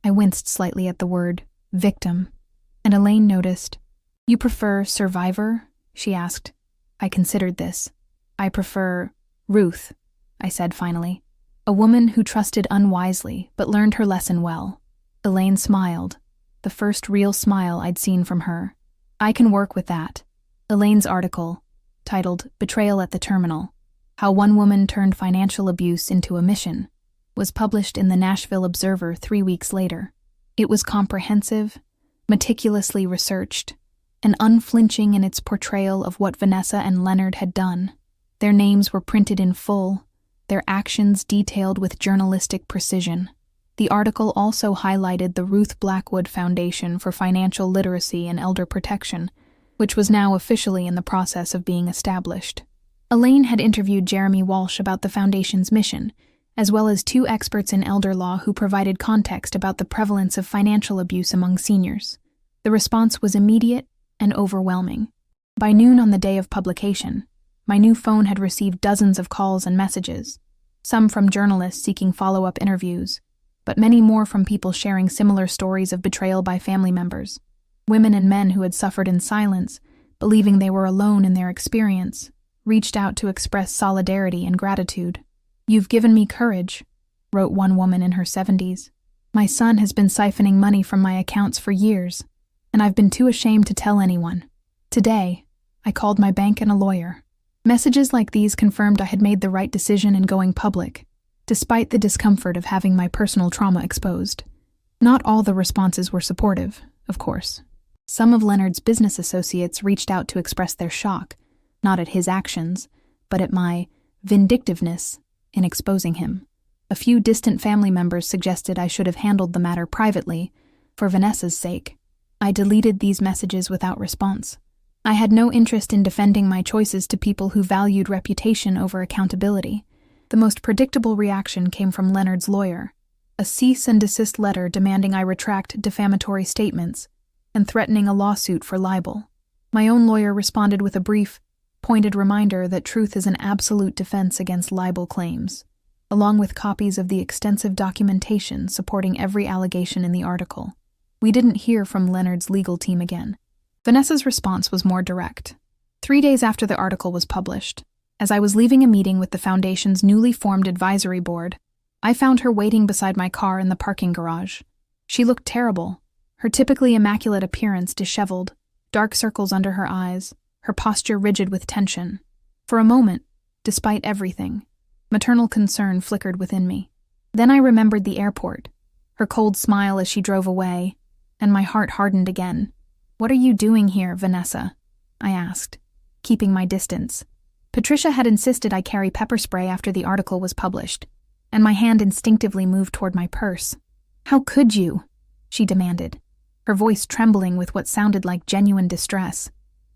Speaker 1: I winced slightly at the word victim, and Elaine noticed. "You prefer survivor?" she asked. I considered this. "I prefer Ruth," I said finally. "A woman who trusted unwisely but learned her lesson well." Elaine smiled, the first real smile I'd seen from her. "I can work with that." Elaine's article, titled "Betrayal at the Terminal: How One Woman Turned Financial Abuse into a Mission," was published in the Nashville Observer 3 weeks later. It was comprehensive, meticulously researched, and unflinching in its portrayal of what Vanessa and Leonard had done. Their names were printed in full, their actions detailed with journalistic precision. The article also highlighted the Ruth Blackwood Foundation for Financial Literacy and Elder Protection, which was now officially in the process of being established. Elaine had interviewed Jeremy Walsh about the foundation's mission, as well as 2 experts in elder law who provided context about the prevalence of financial abuse among seniors. The response was immediate and overwhelming. By noon on the day of publication, my new phone had received dozens of calls and messages, some from journalists seeking follow-up interviews, but many more from people sharing similar stories of betrayal by family members. Women and men who had suffered in silence, believing they were alone in their experience, reached out to express solidarity and gratitude. "You've given me courage," wrote one woman in her 70s. "My son has been siphoning money from my accounts for years, and I've been too ashamed to tell anyone. Today, I called my bank and a lawyer." Messages like these confirmed I had made the right decision in going public, despite the discomfort of having my personal trauma exposed. Not all the responses were supportive, of course. Some of Leonard's business associates reached out to express their shock, not at his actions, but at my vindictiveness in exposing him. A few distant family members suggested I should have handled the matter privately, for Vanessa's sake. I deleted these messages without response. I had no interest in defending my choices to people who valued reputation over accountability. The most predictable reaction came from Leonard's lawyer, a cease and desist letter demanding I retract defamatory statements and threatening a lawsuit for libel. My own lawyer responded with a brief, pointed reminder that truth is an absolute defense against libel claims, along with copies of the extensive documentation supporting every allegation in the article. We didn't hear from Leonard's legal team again. Vanessa's response was more direct. 3 days after the article was published, as I was leaving a meeting with the Foundation's newly formed advisory board, I found her waiting beside my car in the parking garage. She looked terrible, her typically immaculate appearance disheveled, dark circles under her eyes, her posture rigid with tension. For a moment, despite everything, maternal concern flickered within me. Then I remembered the airport, her cold smile as she drove away, and my heart hardened again. "What are you doing here, Vanessa?" I asked, keeping my distance. Patricia had insisted I carry pepper spray after the article was published, and my hand instinctively moved toward my purse. "How could you?" she demanded, her voice trembling with what sounded like genuine distress.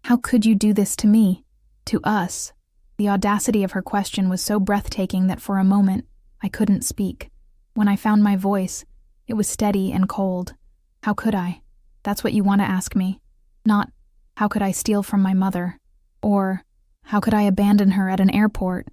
Speaker 1: "How could you do this to me? To us?" The audacity of her question was so breathtaking that for a moment I couldn't speak. When I found my voice, it was steady and cold. "How could I? That's what you want to ask me. Not, how could I steal from my mother? Or, how could I abandon her at an airport?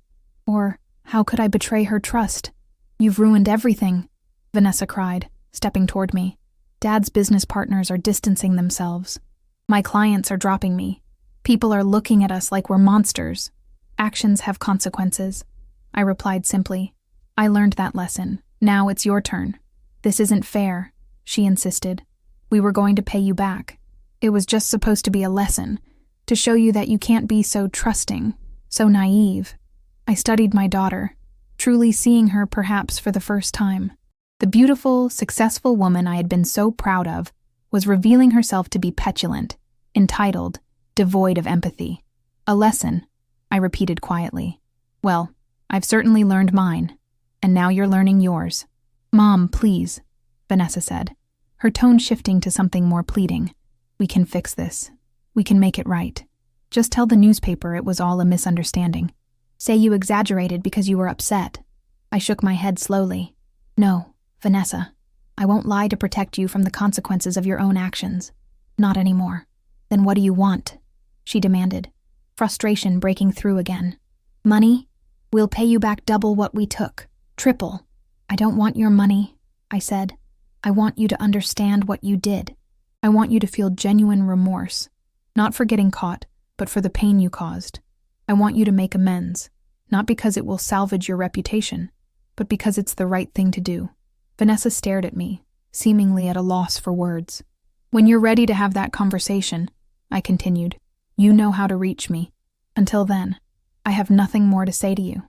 Speaker 1: Or, how could I betray her trust? You've ruined everything," Vanessa cried, stepping toward me. "Dad's business partners are distancing themselves. My clients are dropping me. People are looking at us like we're monsters. Actions have consequences." I replied simply. "I learned that lesson. Now it's your turn." "This isn't fair," she insisted. "We were going to pay you back. It was just supposed to be a lesson, to show you that you can't be so trusting, so naive." I studied my daughter, truly seeing her perhaps for the first time. The beautiful, successful woman I had been so proud of was revealing herself to be petulant, entitled, devoid of empathy. "A lesson," I repeated quietly. "Well, I've certainly learned mine, and now you're learning yours." "Mom, please," Vanessa said, her tone shifting to something more pleading. "We can fix this. We can make it right. Just tell the newspaper it was all a misunderstanding. Say you exaggerated because you were upset." I shook my head slowly. "No, Vanessa, I won't lie to protect you from the consequences of your own actions. Not anymore." "Then what do you want?" she demanded, frustration breaking through again. "Money? We'll pay you back double what we took. Triple." "I don't want your money," I said. "I want you to understand what you did. I want you to feel genuine remorse, not for getting caught, but for the pain you caused. I want you to make amends, not because it will salvage your reputation, but because it's the right thing to do." Vanessa stared at me, seemingly at a loss for words. "When you're ready to have that conversation," I continued, "you know how to reach me. Until then, I have nothing more to say to you."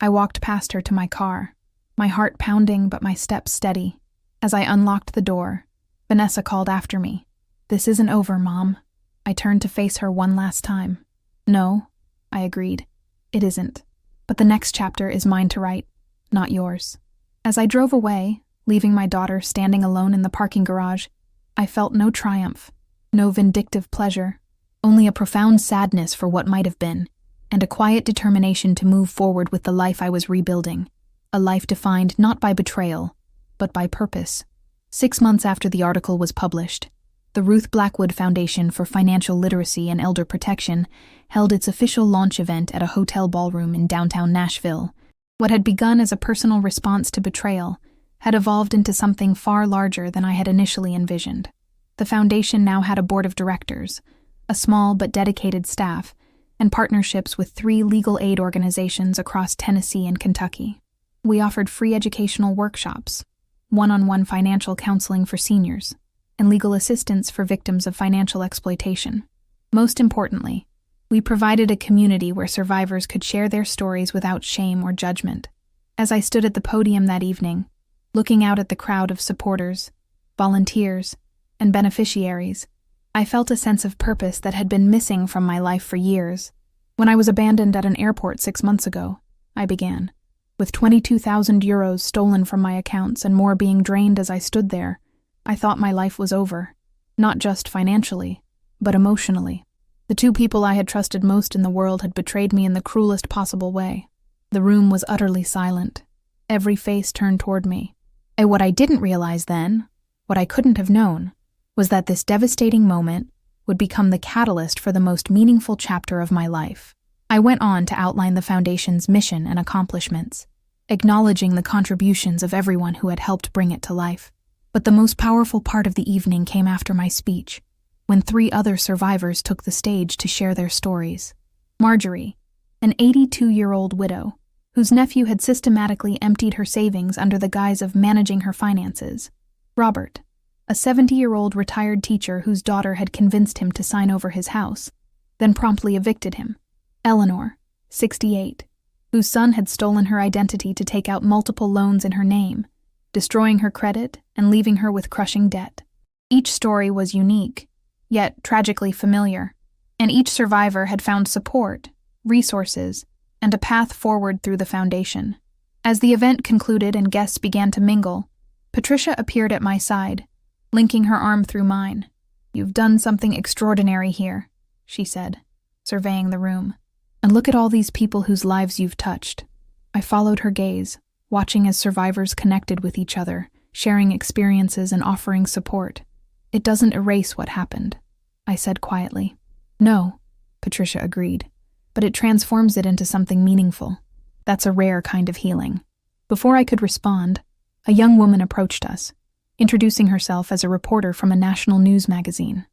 Speaker 1: I walked past her to my car, my heart pounding but my steps steady. As I unlocked the door, Vanessa called after me. "This isn't over, Mom." I turned to face her one last time. "No," I agreed, "it isn't. But the next chapter is mine to write, not yours." As I drove away, leaving my daughter standing alone in the parking garage, I felt no triumph, no vindictive pleasure, only a profound sadness for what might have been, and a quiet determination to move forward with the life I was rebuilding, a life defined not by betrayal, but by purpose. 6 months after the article was published, the Ruth Blackwood Foundation for Financial Literacy and Elder Protection held its official launch event at a hotel ballroom in downtown Nashville. What had begun as a personal response to betrayal had evolved into something far larger than I had initially envisioned. The foundation now had a board of directors, a small but dedicated staff, and partnerships with 3 legal aid organizations across Tennessee and Kentucky. We offered free educational workshops, one-on-one financial counseling for seniors, and legal assistance for victims of financial exploitation. Most importantly, we provided a community where survivors could share their stories without shame or judgment. As I stood at the podium that evening, looking out at the crowd of supporters, volunteers, and beneficiaries, I felt a sense of purpose that had been missing from my life for years. "When I was abandoned at an airport 6 months ago," I began, "with 22,000 euros stolen from my accounts and more being drained as I stood there, I thought my life was over, not just financially, but emotionally. The 2 people I had trusted most in the world had betrayed me in the cruelest possible way. The room was utterly silent, every face turned toward me. And what I didn't realize then, what I couldn't have known, was that this devastating moment would become the catalyst for the most meaningful chapter of my life." I went on to outline the Foundation's mission and accomplishments, acknowledging the contributions of everyone who had helped bring it to life. But the most powerful part of the evening came after my speech, when 3 other survivors took the stage to share their stories. Marjorie, an 82-year-old widow, whose nephew had systematically emptied her savings under the guise of managing her finances. Robert, a 70-year-old retired teacher whose daughter had convinced him to sign over his house, then promptly evicted him. Eleanor, 68, whose son had stolen her identity to take out multiple loans in her name, destroying her credit and leaving her with crushing debt. Each story was unique, yet tragically familiar, and each survivor had found support, resources, and a path forward through the foundation. As the event concluded and guests began to mingle, Patricia appeared at my side, linking her arm through mine. "You've done something extraordinary here," she said, surveying the room. "And look at all these people whose lives you've touched." I followed her gaze, watching as survivors connected with each other, sharing experiences and offering support. "It doesn't erase what happened," I said quietly. "No," Patricia agreed, "but it transforms it into something meaningful. That's a rare kind of healing." Before I could respond, a young woman approached us, introducing herself as a reporter from a national news magazine.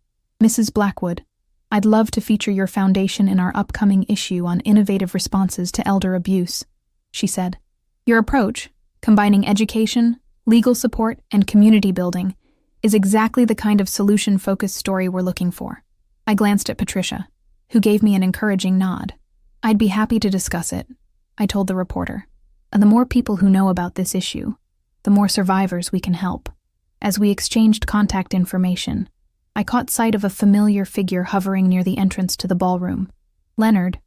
Speaker 1: "Mrs. Blackwood, I'd love to feature your foundation in our upcoming issue on innovative responses to elder abuse," she said. "Your approach, combining education, legal support, and community building, is exactly the kind of solution-focused story we're looking for." I glanced at Patricia, who gave me an encouraging nod. "I'd be happy to discuss it," I told the reporter. "And the more people who know about this issue, the more survivors we can help." As we exchanged contact information, I caught sight of a familiar figure hovering near the entrance to the ballroom. Leonard,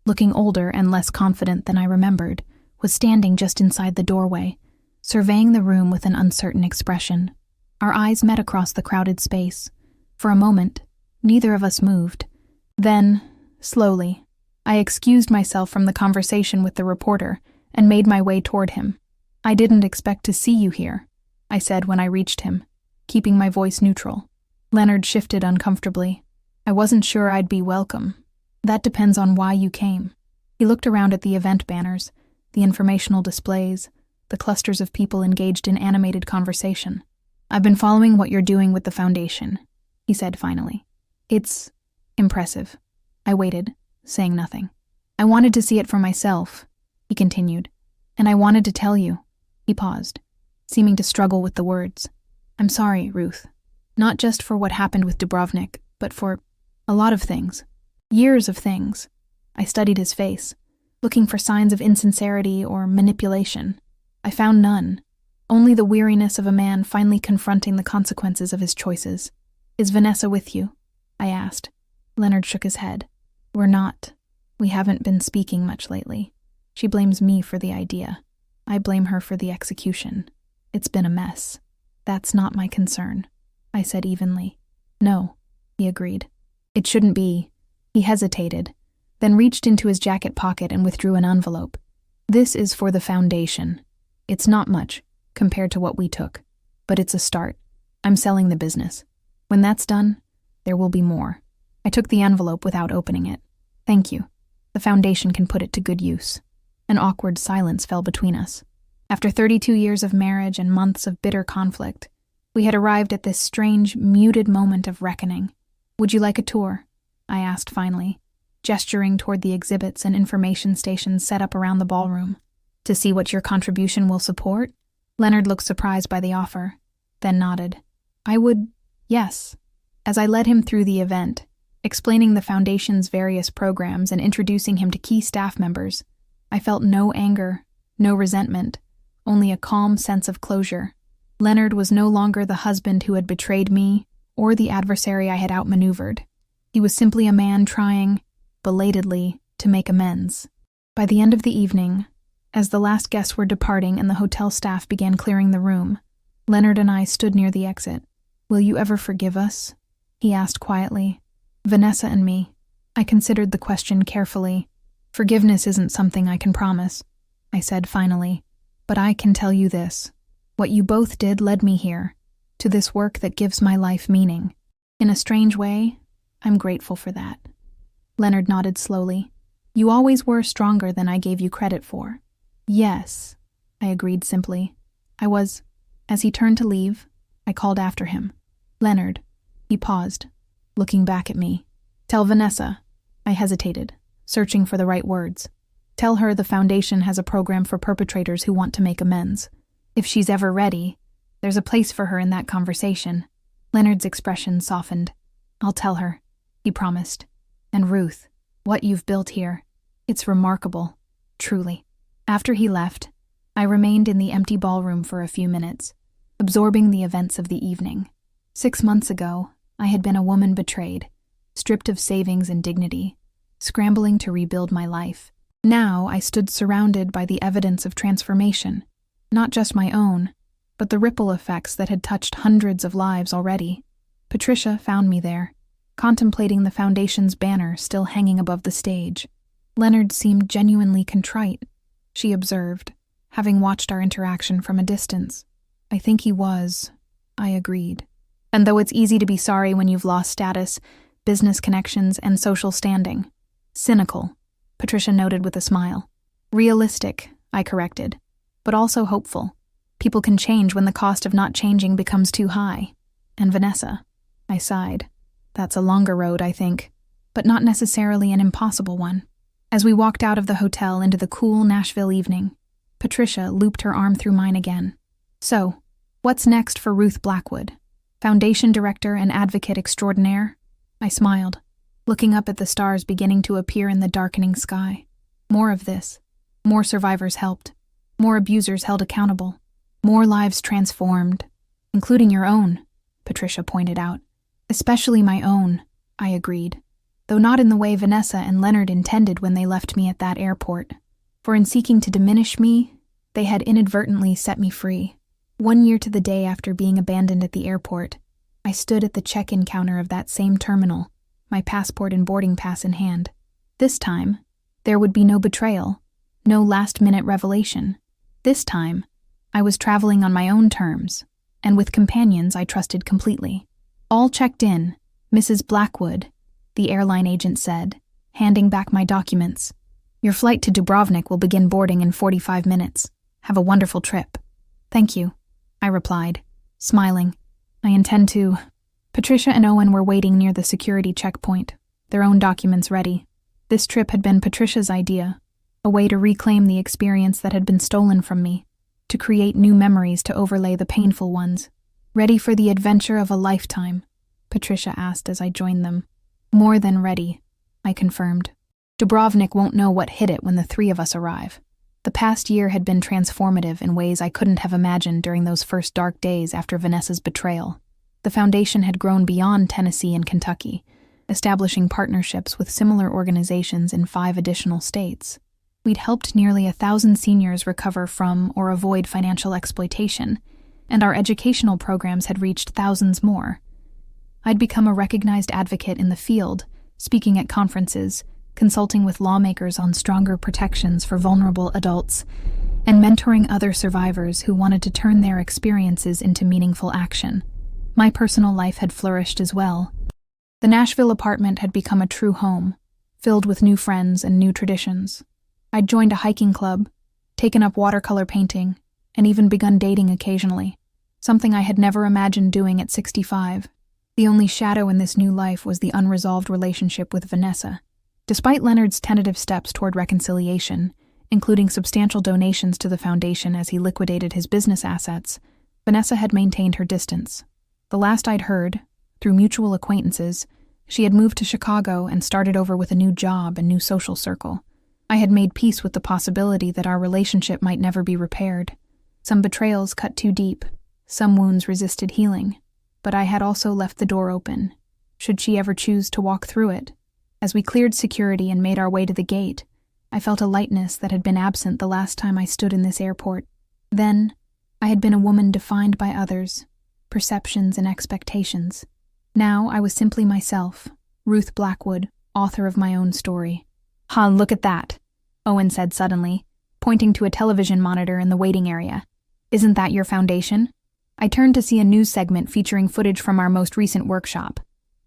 Speaker 1: looking older and less confident than I remembered, was standing just inside the doorway, surveying the room with an uncertain expression. Our eyes met across the crowded space. For a moment, neither of us moved. Then, slowly, I excused myself from the conversation with the reporter and made my way toward him. "I didn't expect to see you here," I said when I reached him, keeping my voice neutral. Leonard shifted uncomfortably. "I wasn't sure I'd be welcome. That depends on why you came." He looked around at the event banners, the informational displays, the clusters of people engaged in animated conversation. "I've been following what you're doing with the foundation," he said finally. "It's impressive." I waited, saying nothing. "I wanted to see it for myself," he continued, "and I wanted to tell you." He paused, seeming to struggle with the words. "I'm sorry, Ruth. Not just for what happened with Dubrovnik, but for a lot of things. Years of things." I studied his face, looking for signs of insincerity or manipulation. I found none, only the weariness of a man finally confronting the consequences of his choices. "Is Vanessa with you?" I asked. Leonard shook his head. "We're not. We haven't been speaking much lately. She blames me for the idea. I blame her for the execution. It's been a mess. That's not my concern," I said evenly. "No," he agreed. "It shouldn't be." He hesitated, then reached into his jacket pocket and withdrew an envelope. "This is for the foundation. It's not much, compared to what we took, but it's a start. I'm selling the business. When that's done, there will be more." I took the envelope without opening it. "Thank you. The foundation can put it to good use." An awkward silence fell between us. After 32 years of marriage and months of bitter conflict, we had arrived at this strange, muted moment of reckoning. "Would you like a tour?" I asked finally, gesturing toward the exhibits and information stations set up around the ballroom. "To see what your contribution will support?" Leonard looked surprised by the offer, then nodded. "I would, yes." As I led him through the event, explaining the foundation's various programs and introducing him to key staff members, I felt no anger, no resentment, only a calm sense of closure. Leonard was no longer the husband who had betrayed me or the adversary I had outmaneuvered. He was simply a man trying, belatedly, to make amends. By the end of the evening, as the last guests were departing and the hotel staff began clearing the room, Leonard and I stood near the exit. "Will you ever forgive us?" he asked quietly. "Vanessa and me." I considered the question carefully. "Forgiveness isn't something I can promise," I said finally, "but I can tell you this. What you both did led me here, to this work that gives my life meaning. In a strange way, I'm grateful for that." Leonard nodded slowly. "You always were stronger than I gave you credit for." "Yes," I agreed simply. I was. As he turned to leave, I called after him. "Leonard." He paused, looking back at me. "Tell Vanessa." I hesitated, searching for the right words. "Tell her the foundation has a program for perpetrators who want to make amends. If she's ever ready, there's a place for her in that conversation." Leonard's expression softened. "I'll tell her," he promised. "And Ruth, what you've built here, it's remarkable, truly." After he left, I remained in the empty ballroom for a few minutes, absorbing the events of the evening. 6 months ago, I had been a woman betrayed, stripped of savings and dignity, scrambling to rebuild my life. Now I stood surrounded by the evidence of transformation, not just my own, but the ripple effects that had touched hundreds of lives already. Patricia found me there, contemplating the foundation's banner still hanging above the stage. Leonard seemed genuinely contrite, she observed, having watched our interaction from a distance. "I think he was," I agreed. "And though it's easy to be sorry when you've lost status, business connections, and social standing." "Cynical," Patricia noted with a smile. "Realistic," I corrected, "but also hopeful. People can change when the cost of not changing becomes too high." "And Vanessa," I sighed. "That's a longer road, I think, but not necessarily an impossible one." As we walked out of the hotel into the cool Nashville evening, Patricia looped her arm through mine again. "So, what's next for Ruth Blackwood? Foundation Director and Advocate Extraordinaire?" I smiled, looking up at the stars beginning to appear in the darkening sky. More of this. More survivors helped. More abusers held accountable. More lives transformed. "Including your own," Patricia pointed out. "Especially my own," I agreed, though not in the way Vanessa and Leonard intended when they left me at that airport. For in seeking to diminish me, they had inadvertently set me free. 1 year to the day after being abandoned at the airport, I stood at the check-in counter of that same terminal, my passport and boarding pass in hand. This time, there would be no betrayal, no last-minute revelation. This time, I was traveling on my own terms, and with companions I trusted completely. "All checked in, Mrs. Blackwood," the airline agent said, handing back my documents. "Your flight to Dubrovnik will begin boarding in 45 minutes. Have a wonderful trip." "Thank you," I replied, smiling. "I intend to." Patricia and Owen were waiting near the security checkpoint, their own documents ready. This trip had been Patricia's idea, a way to reclaim the experience that had been stolen from me, to create new memories to overlay the painful ones. "Ready for the adventure of a lifetime?" Patricia asked as I joined them. "More than ready," I confirmed. "Dubrovnik won't know what hit it when the three of us arrive." The past year had been transformative in ways I couldn't have imagined during those first dark days after Vanessa's betrayal. The foundation had grown beyond Tennessee and Kentucky, establishing partnerships with similar organizations in 5 additional states. We'd helped nearly 1,000 seniors recover from or avoid financial exploitation, and our educational programs had reached thousands more. I'd become a recognized advocate in the field, speaking at conferences, consulting with lawmakers on stronger protections for vulnerable adults, and mentoring other survivors who wanted to turn their experiences into meaningful action. My personal life had flourished as well. The Nashville apartment had become a true home, filled with new friends and new traditions. I'd joined a hiking club, taken up watercolor painting, and even begun dating occasionally, something I had never imagined doing at 65. The only shadow in this new life was the unresolved relationship with Vanessa. Despite Leonard's tentative steps toward reconciliation, including substantial donations to the foundation as he liquidated his business assets, Vanessa had maintained her distance. The last I'd heard, through mutual acquaintances, she had moved to Chicago and started over with a new job and new social circle. I had made peace with the possibility that our relationship might never be repaired. Some betrayals cut too deep, some wounds resisted healing, but I had also left the door open, should she ever choose to walk through it. As we cleared security and made our way to the gate, I felt a lightness that had been absent the last time I stood in this airport. Then, I had been a woman defined by others, perceptions and expectations. Now I was simply myself, Ruth Blackwood, author of my own story. "Ha, look at that," Owen said suddenly, pointing to a television monitor in the waiting area. "Isn't that your foundation?" I turned to see a news segment featuring footage from our most recent workshop.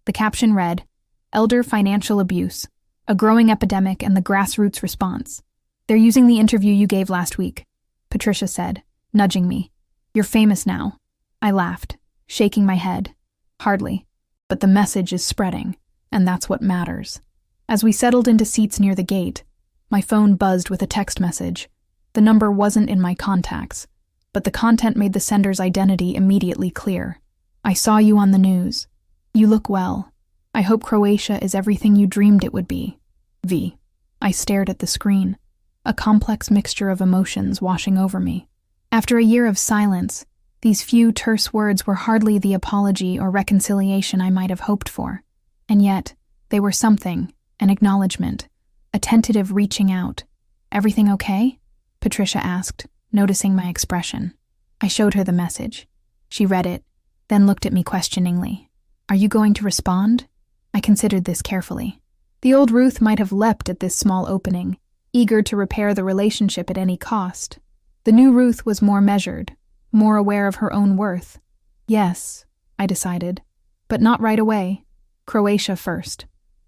Speaker 1: The caption read, "Elder Financial Abuse, a Growing Epidemic and the Grassroots Response." "They're using the interview you gave last week," Patricia said, nudging me. "You're famous now." I laughed, shaking my head. "Hardly, but the message is spreading, and that's what matters." As we settled into seats near the gate, my phone buzzed with a text message. The number wasn't in my contacts, but the content made the sender's identity immediately clear. I saw you on the news. You look well. I hope Croatia is everything you dreamed it would be. V. I stared at the screen, a complex mixture of emotions washing over me. After a year of silence, these few terse words were hardly the apology or reconciliation I might have hoped for. And yet, they were something, an acknowledgement, a tentative reaching out. Everything okay? Patricia asked, noticing my expression. I showed her the message. She read it, then looked at me questioningly. Are you going to respond? I considered this carefully. The old Ruth might have leapt at this small opening, eager to repair the relationship at any cost. The new Ruth was more measured, more aware of her own worth. Yes, I decided, but not right away. Croatia first.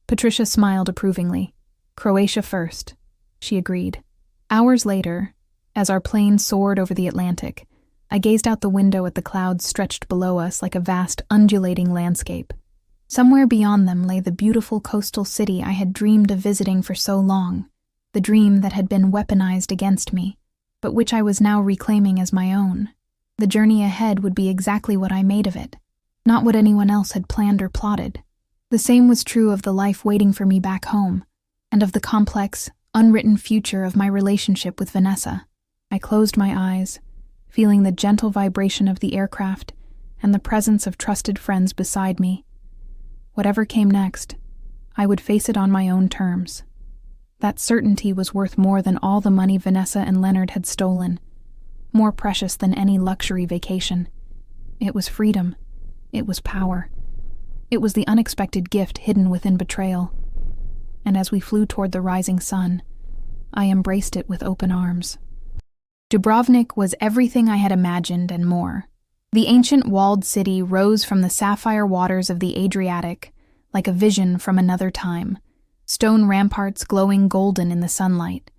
Speaker 1: Patricia smiled approvingly. Croatia first, she agreed. Hours later, as our plane soared over the Atlantic, I gazed out the window at the clouds stretched below us like a vast, undulating landscape. Somewhere beyond them lay the beautiful coastal city I had dreamed of visiting for so long, the dream that had been weaponized against me, but which I was now reclaiming as my own. The journey ahead would be exactly what I made of it, not what anyone else had planned or plotted. The same was true of the life waiting for me back home, and of the complex, unwritten future of my relationship with Vanessa. I closed my eyes, feeling the gentle vibration of the aircraft and the presence of trusted friends beside me. Whatever came next, I would face it on my own terms. That certainty was worth more than all the money Vanessa and Leonard had stolen, more precious than any luxury vacation. It was freedom. It was power. It was the unexpected gift hidden within betrayal. And as we flew toward the rising sun, I embraced it with open arms. Dubrovnik was everything I had imagined and more. The ancient walled city rose from the sapphire waters of the Adriatic, like a vision from another time, stone ramparts glowing golden in the sunlight,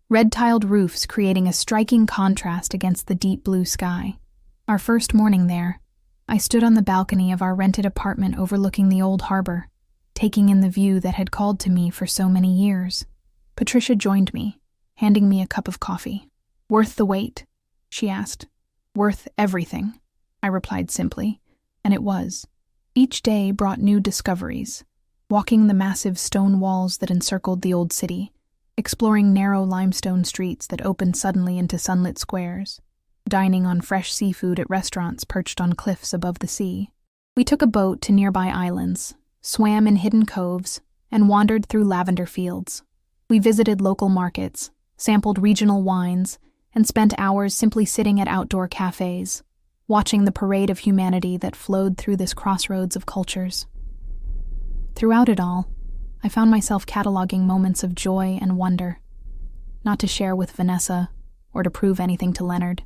Speaker 1: red-tiled roofs creating a striking contrast against the deep blue sky. Our first morning there, I stood on the balcony of our rented apartment overlooking the old harbor, taking in the view that had called to me for so many years. Patricia joined me, handing me a cup of coffee. "Worth the wait?" she asked. "Worth everything," I replied simply, and it was. Each day brought new discoveries, walking the massive stone walls that encircled the old city, exploring narrow limestone streets that opened suddenly into sunlit squares, dining on fresh seafood at restaurants perched on cliffs above the sea. We took a boat to nearby islands, swam in hidden coves, and wandered through lavender fields. We visited local markets, sampled regional wines, and spent hours simply sitting at outdoor cafes, watching the parade of humanity that flowed through this crossroads of cultures. Throughout it all, I found myself cataloging moments of joy and wonder, not to share with Vanessa or to prove anything to Leonard,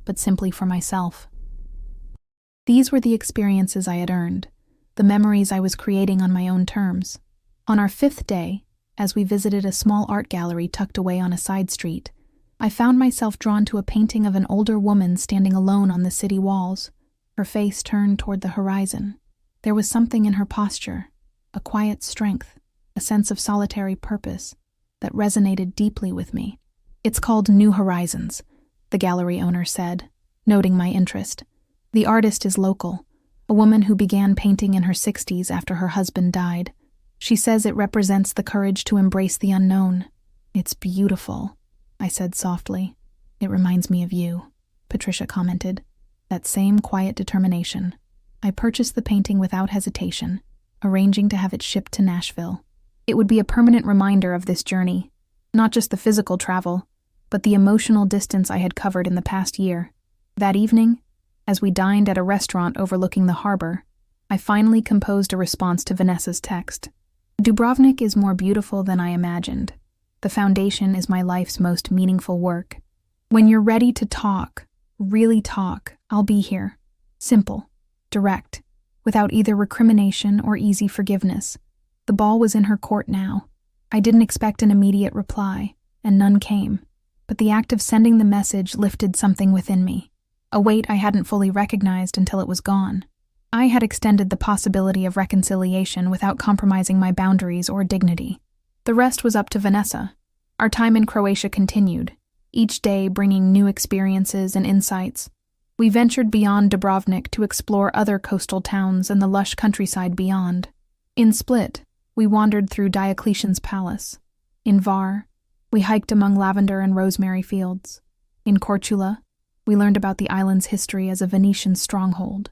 Speaker 1: but simply for myself. These were the experiences I had earned, the memories I was creating on my own terms. On our 5th day, as we visited a small art gallery tucked away on a side street, I found myself drawn to a painting of an older woman standing alone on the city walls, her face turned toward the horizon. There was something in her posture, a quiet strength, a sense of solitary purpose, that resonated deeply with me. "It's called New Horizons," the gallery owner said, noting my interest. "The artist is local, a woman who began painting in her 60s after her husband died. She says it represents the courage to embrace the unknown." "It's beautiful," I said softly. "It reminds me of you," Patricia commented. That same quiet determination. I purchased the painting without hesitation, arranging to have it shipped to Nashville. It would be a permanent reminder of this journey, not just the physical travel, but the emotional distance I had covered in the past year. That evening, as we dined at a restaurant overlooking the harbor, I finally composed a response to Vanessa's text. "Dubrovnik is more beautiful than I imagined. The foundation is my life's most meaningful work. When you're ready to talk, really talk, I'll be here. Simple, direct, without either recrimination or easy forgiveness." The ball was in her court now. I didn't expect an immediate reply, and none came, but the act of sending the message lifted something within me, a weight I hadn't fully recognized until it was gone. I had extended the possibility of reconciliation without compromising my boundaries or dignity. The rest was up to Vanessa. Our time in Croatia continued, each day bringing new experiences and insights. We ventured beyond Dubrovnik to explore other coastal towns and the lush countryside beyond. In Split, we wandered through Diocletian's palace. In Var, we hiked among lavender and rosemary fields. In Korčula, we learned about the island's history as a Venetian stronghold.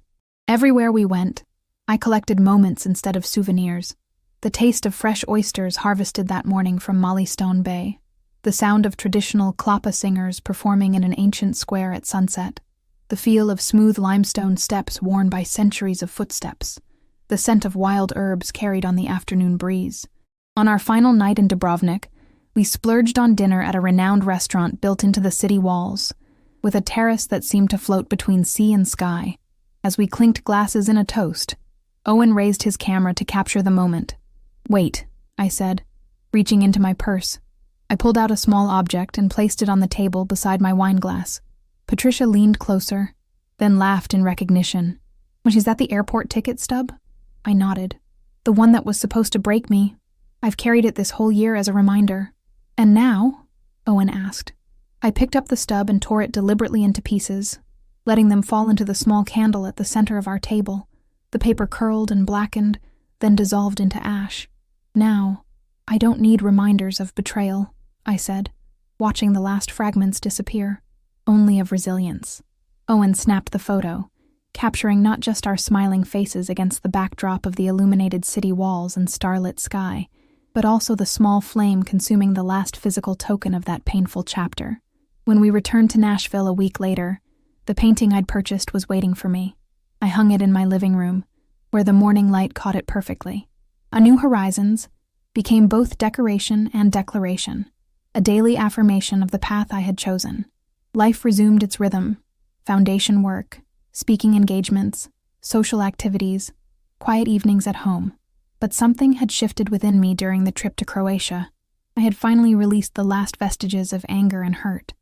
Speaker 1: Everywhere we went, I collected moments instead of souvenirs. The taste of fresh oysters harvested that morning from Mollystone Bay, the sound of traditional klapa singers performing in an ancient square at sunset, the feel of smooth limestone steps worn by centuries of footsteps, the scent of wild herbs carried on the afternoon breeze. On our final night in Dubrovnik, we splurged on dinner at a renowned restaurant built into the city walls, with a terrace that seemed to float between sea and sky. As we clinked glasses in a toast, Owen raised his camera to capture the moment. "Wait," I said, reaching into my purse. I pulled out a small object and placed it on the table beside my wine glass. Patricia leaned closer, then laughed in recognition. "Is that the airport ticket stub?" I nodded. "The one that was supposed to break me. I've carried it this whole year as a reminder." "And now?" Owen asked. I picked up the stub and tore it deliberately into pieces, letting them fall into the small candle at the center of our table. The paper curled and blackened, then dissolved into ash. "Now, I don't need reminders of betrayal," I said, watching the last fragments disappear. "Only of resilience." Owen snapped the photo, capturing not just our smiling faces against the backdrop of the illuminated city walls and starlit sky, but also the small flame consuming the last physical token of that painful chapter. When we returned to Nashville a week later, the painting I'd purchased was waiting for me. I hung it in my living room, where the morning light caught it perfectly. A New Horizons became both decoration and declaration, a daily affirmation of the path I had chosen. Life resumed its rhythm: foundation work, speaking engagements, social activities, quiet evenings at home. But something had shifted within me during the trip to Croatia. I had finally released the last vestiges of anger and hurt,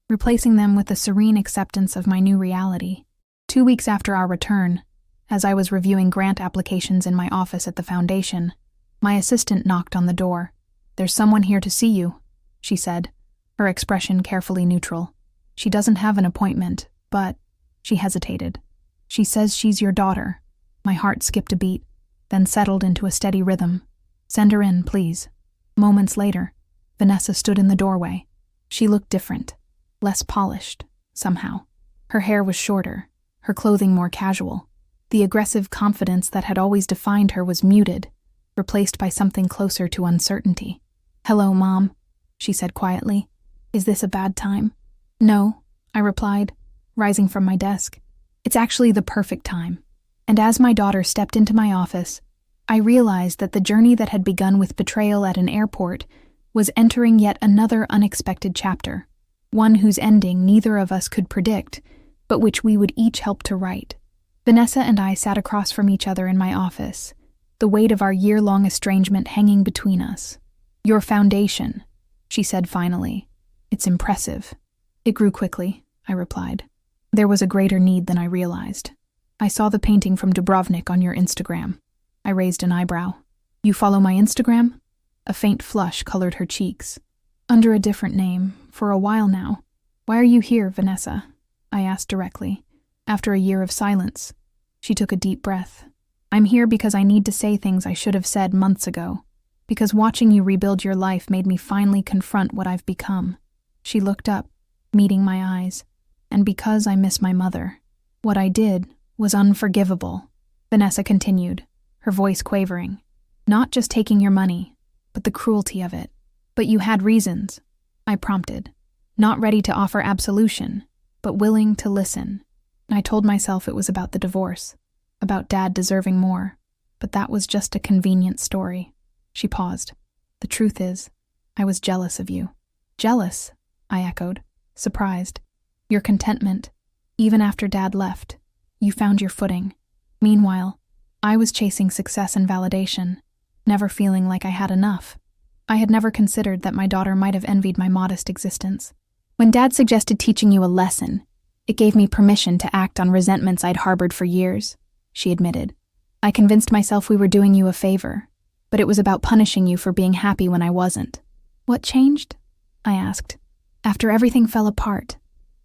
Speaker 1: replacing them with the serene acceptance of my new reality. 2 weeks after our return, as I was reviewing grant applications in my office at the foundation, my assistant knocked on the door. "There's someone here to see you," she said, her expression carefully neutral. "She doesn't have an appointment, but—" She hesitated. "She says she's your daughter." My heart skipped a beat, then settled into a steady rhythm. "Send her in, please." Moments later, Vanessa stood in the doorway. She looked different, less polished, somehow. Her hair was shorter, her clothing more casual. The aggressive confidence that had always defined her was muted, replaced by something closer to uncertainty. "Hello, Mom," she said quietly. "Is this a bad time?" "No," I replied, rising from my desk. "It's actually the perfect time." And as my daughter stepped into my office, I realized that the journey that had begun with betrayal at an airport was entering yet another unexpected chapter, one whose ending neither of us could predict, but which we would each help to write. Vanessa and I sat across from each other in my office, the weight of our year-long estrangement hanging between us. "Your foundation," she said finally. "It's impressive." "It grew quickly," I replied. "There was a greater need than I realized. I saw the painting from Dubrovnik on your Instagram." I raised an eyebrow. "You follow my Instagram?" A faint flush colored her cheeks. "Under a different name, for a while now." "Why are you here, Vanessa?" I asked directly, after a year of silence. She took a deep breath. "I'm here because I need to say things I should have said months ago, because watching you rebuild your life made me finally confront what I've become." She looked up, meeting my eyes. "And because I miss my mother. What I did was unforgivable," Vanessa continued, her voice quavering. "Not just taking your money, but the cruelty of it." "But you had reasons," I prompted, not ready to offer absolution, but willing to listen. I told myself it was about the divorce, about Dad deserving more, but that was just a convenient story. She paused. "The truth is, I was jealous of you." "Jealous?" I echoed, surprised. "Your contentment, even after Dad left. You found your footing. Meanwhile, I was chasing success and validation, never feeling like I had enough. I had never considered that my daughter might have envied my modest existence. When Dad suggested teaching you a lesson, it gave me permission to act on resentments I'd harbored for years," she admitted. "I convinced myself we were doing you a favor, but it was about punishing you for being happy when I wasn't." "What changed?" I asked. "After everything fell apart,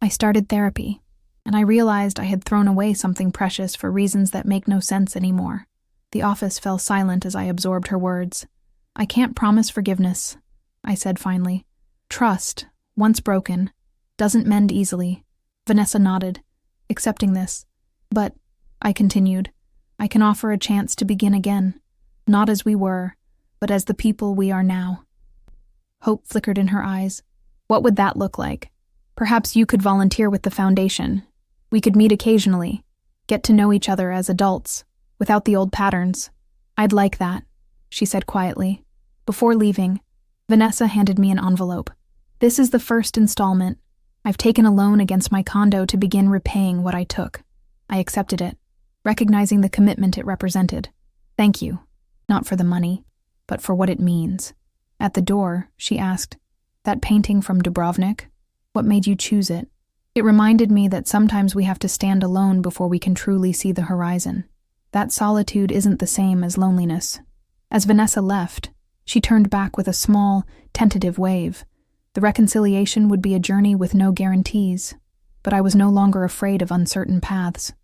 Speaker 1: I started therapy. and I realized I had thrown away something precious for reasons that make no sense anymore. The office fell silent as I absorbed her words. "I can't promise forgiveness," I said finally. "Trust, once broken, doesn't mend easily." Vanessa nodded, accepting this. "But," I continued, "I can offer a chance to begin again, not as we were, but as the people we are now." Hope flickered in her eyes. "What would that look like? Perhaps you could volunteer with the foundation. We could meet occasionally, get to know each other as adults, without the old patterns." "I'd like that," she said quietly. Before leaving, Vanessa handed me an envelope. "This is the first installment. I've taken a loan against my condo to begin repaying what I took." I accepted it, recognizing the commitment it represented. "Thank you, not for the money, but for what it means." At the door, she asked, "That painting from Dubrovnik? What made you choose it?" It reminded me that sometimes we have to stand alone before we can truly see the horizon. That solitude isn't the same as loneliness. As Vanessa left, she turned back with a small, tentative wave. The reconciliation would be a journey with no guarantees, but I was no longer afraid of uncertain paths.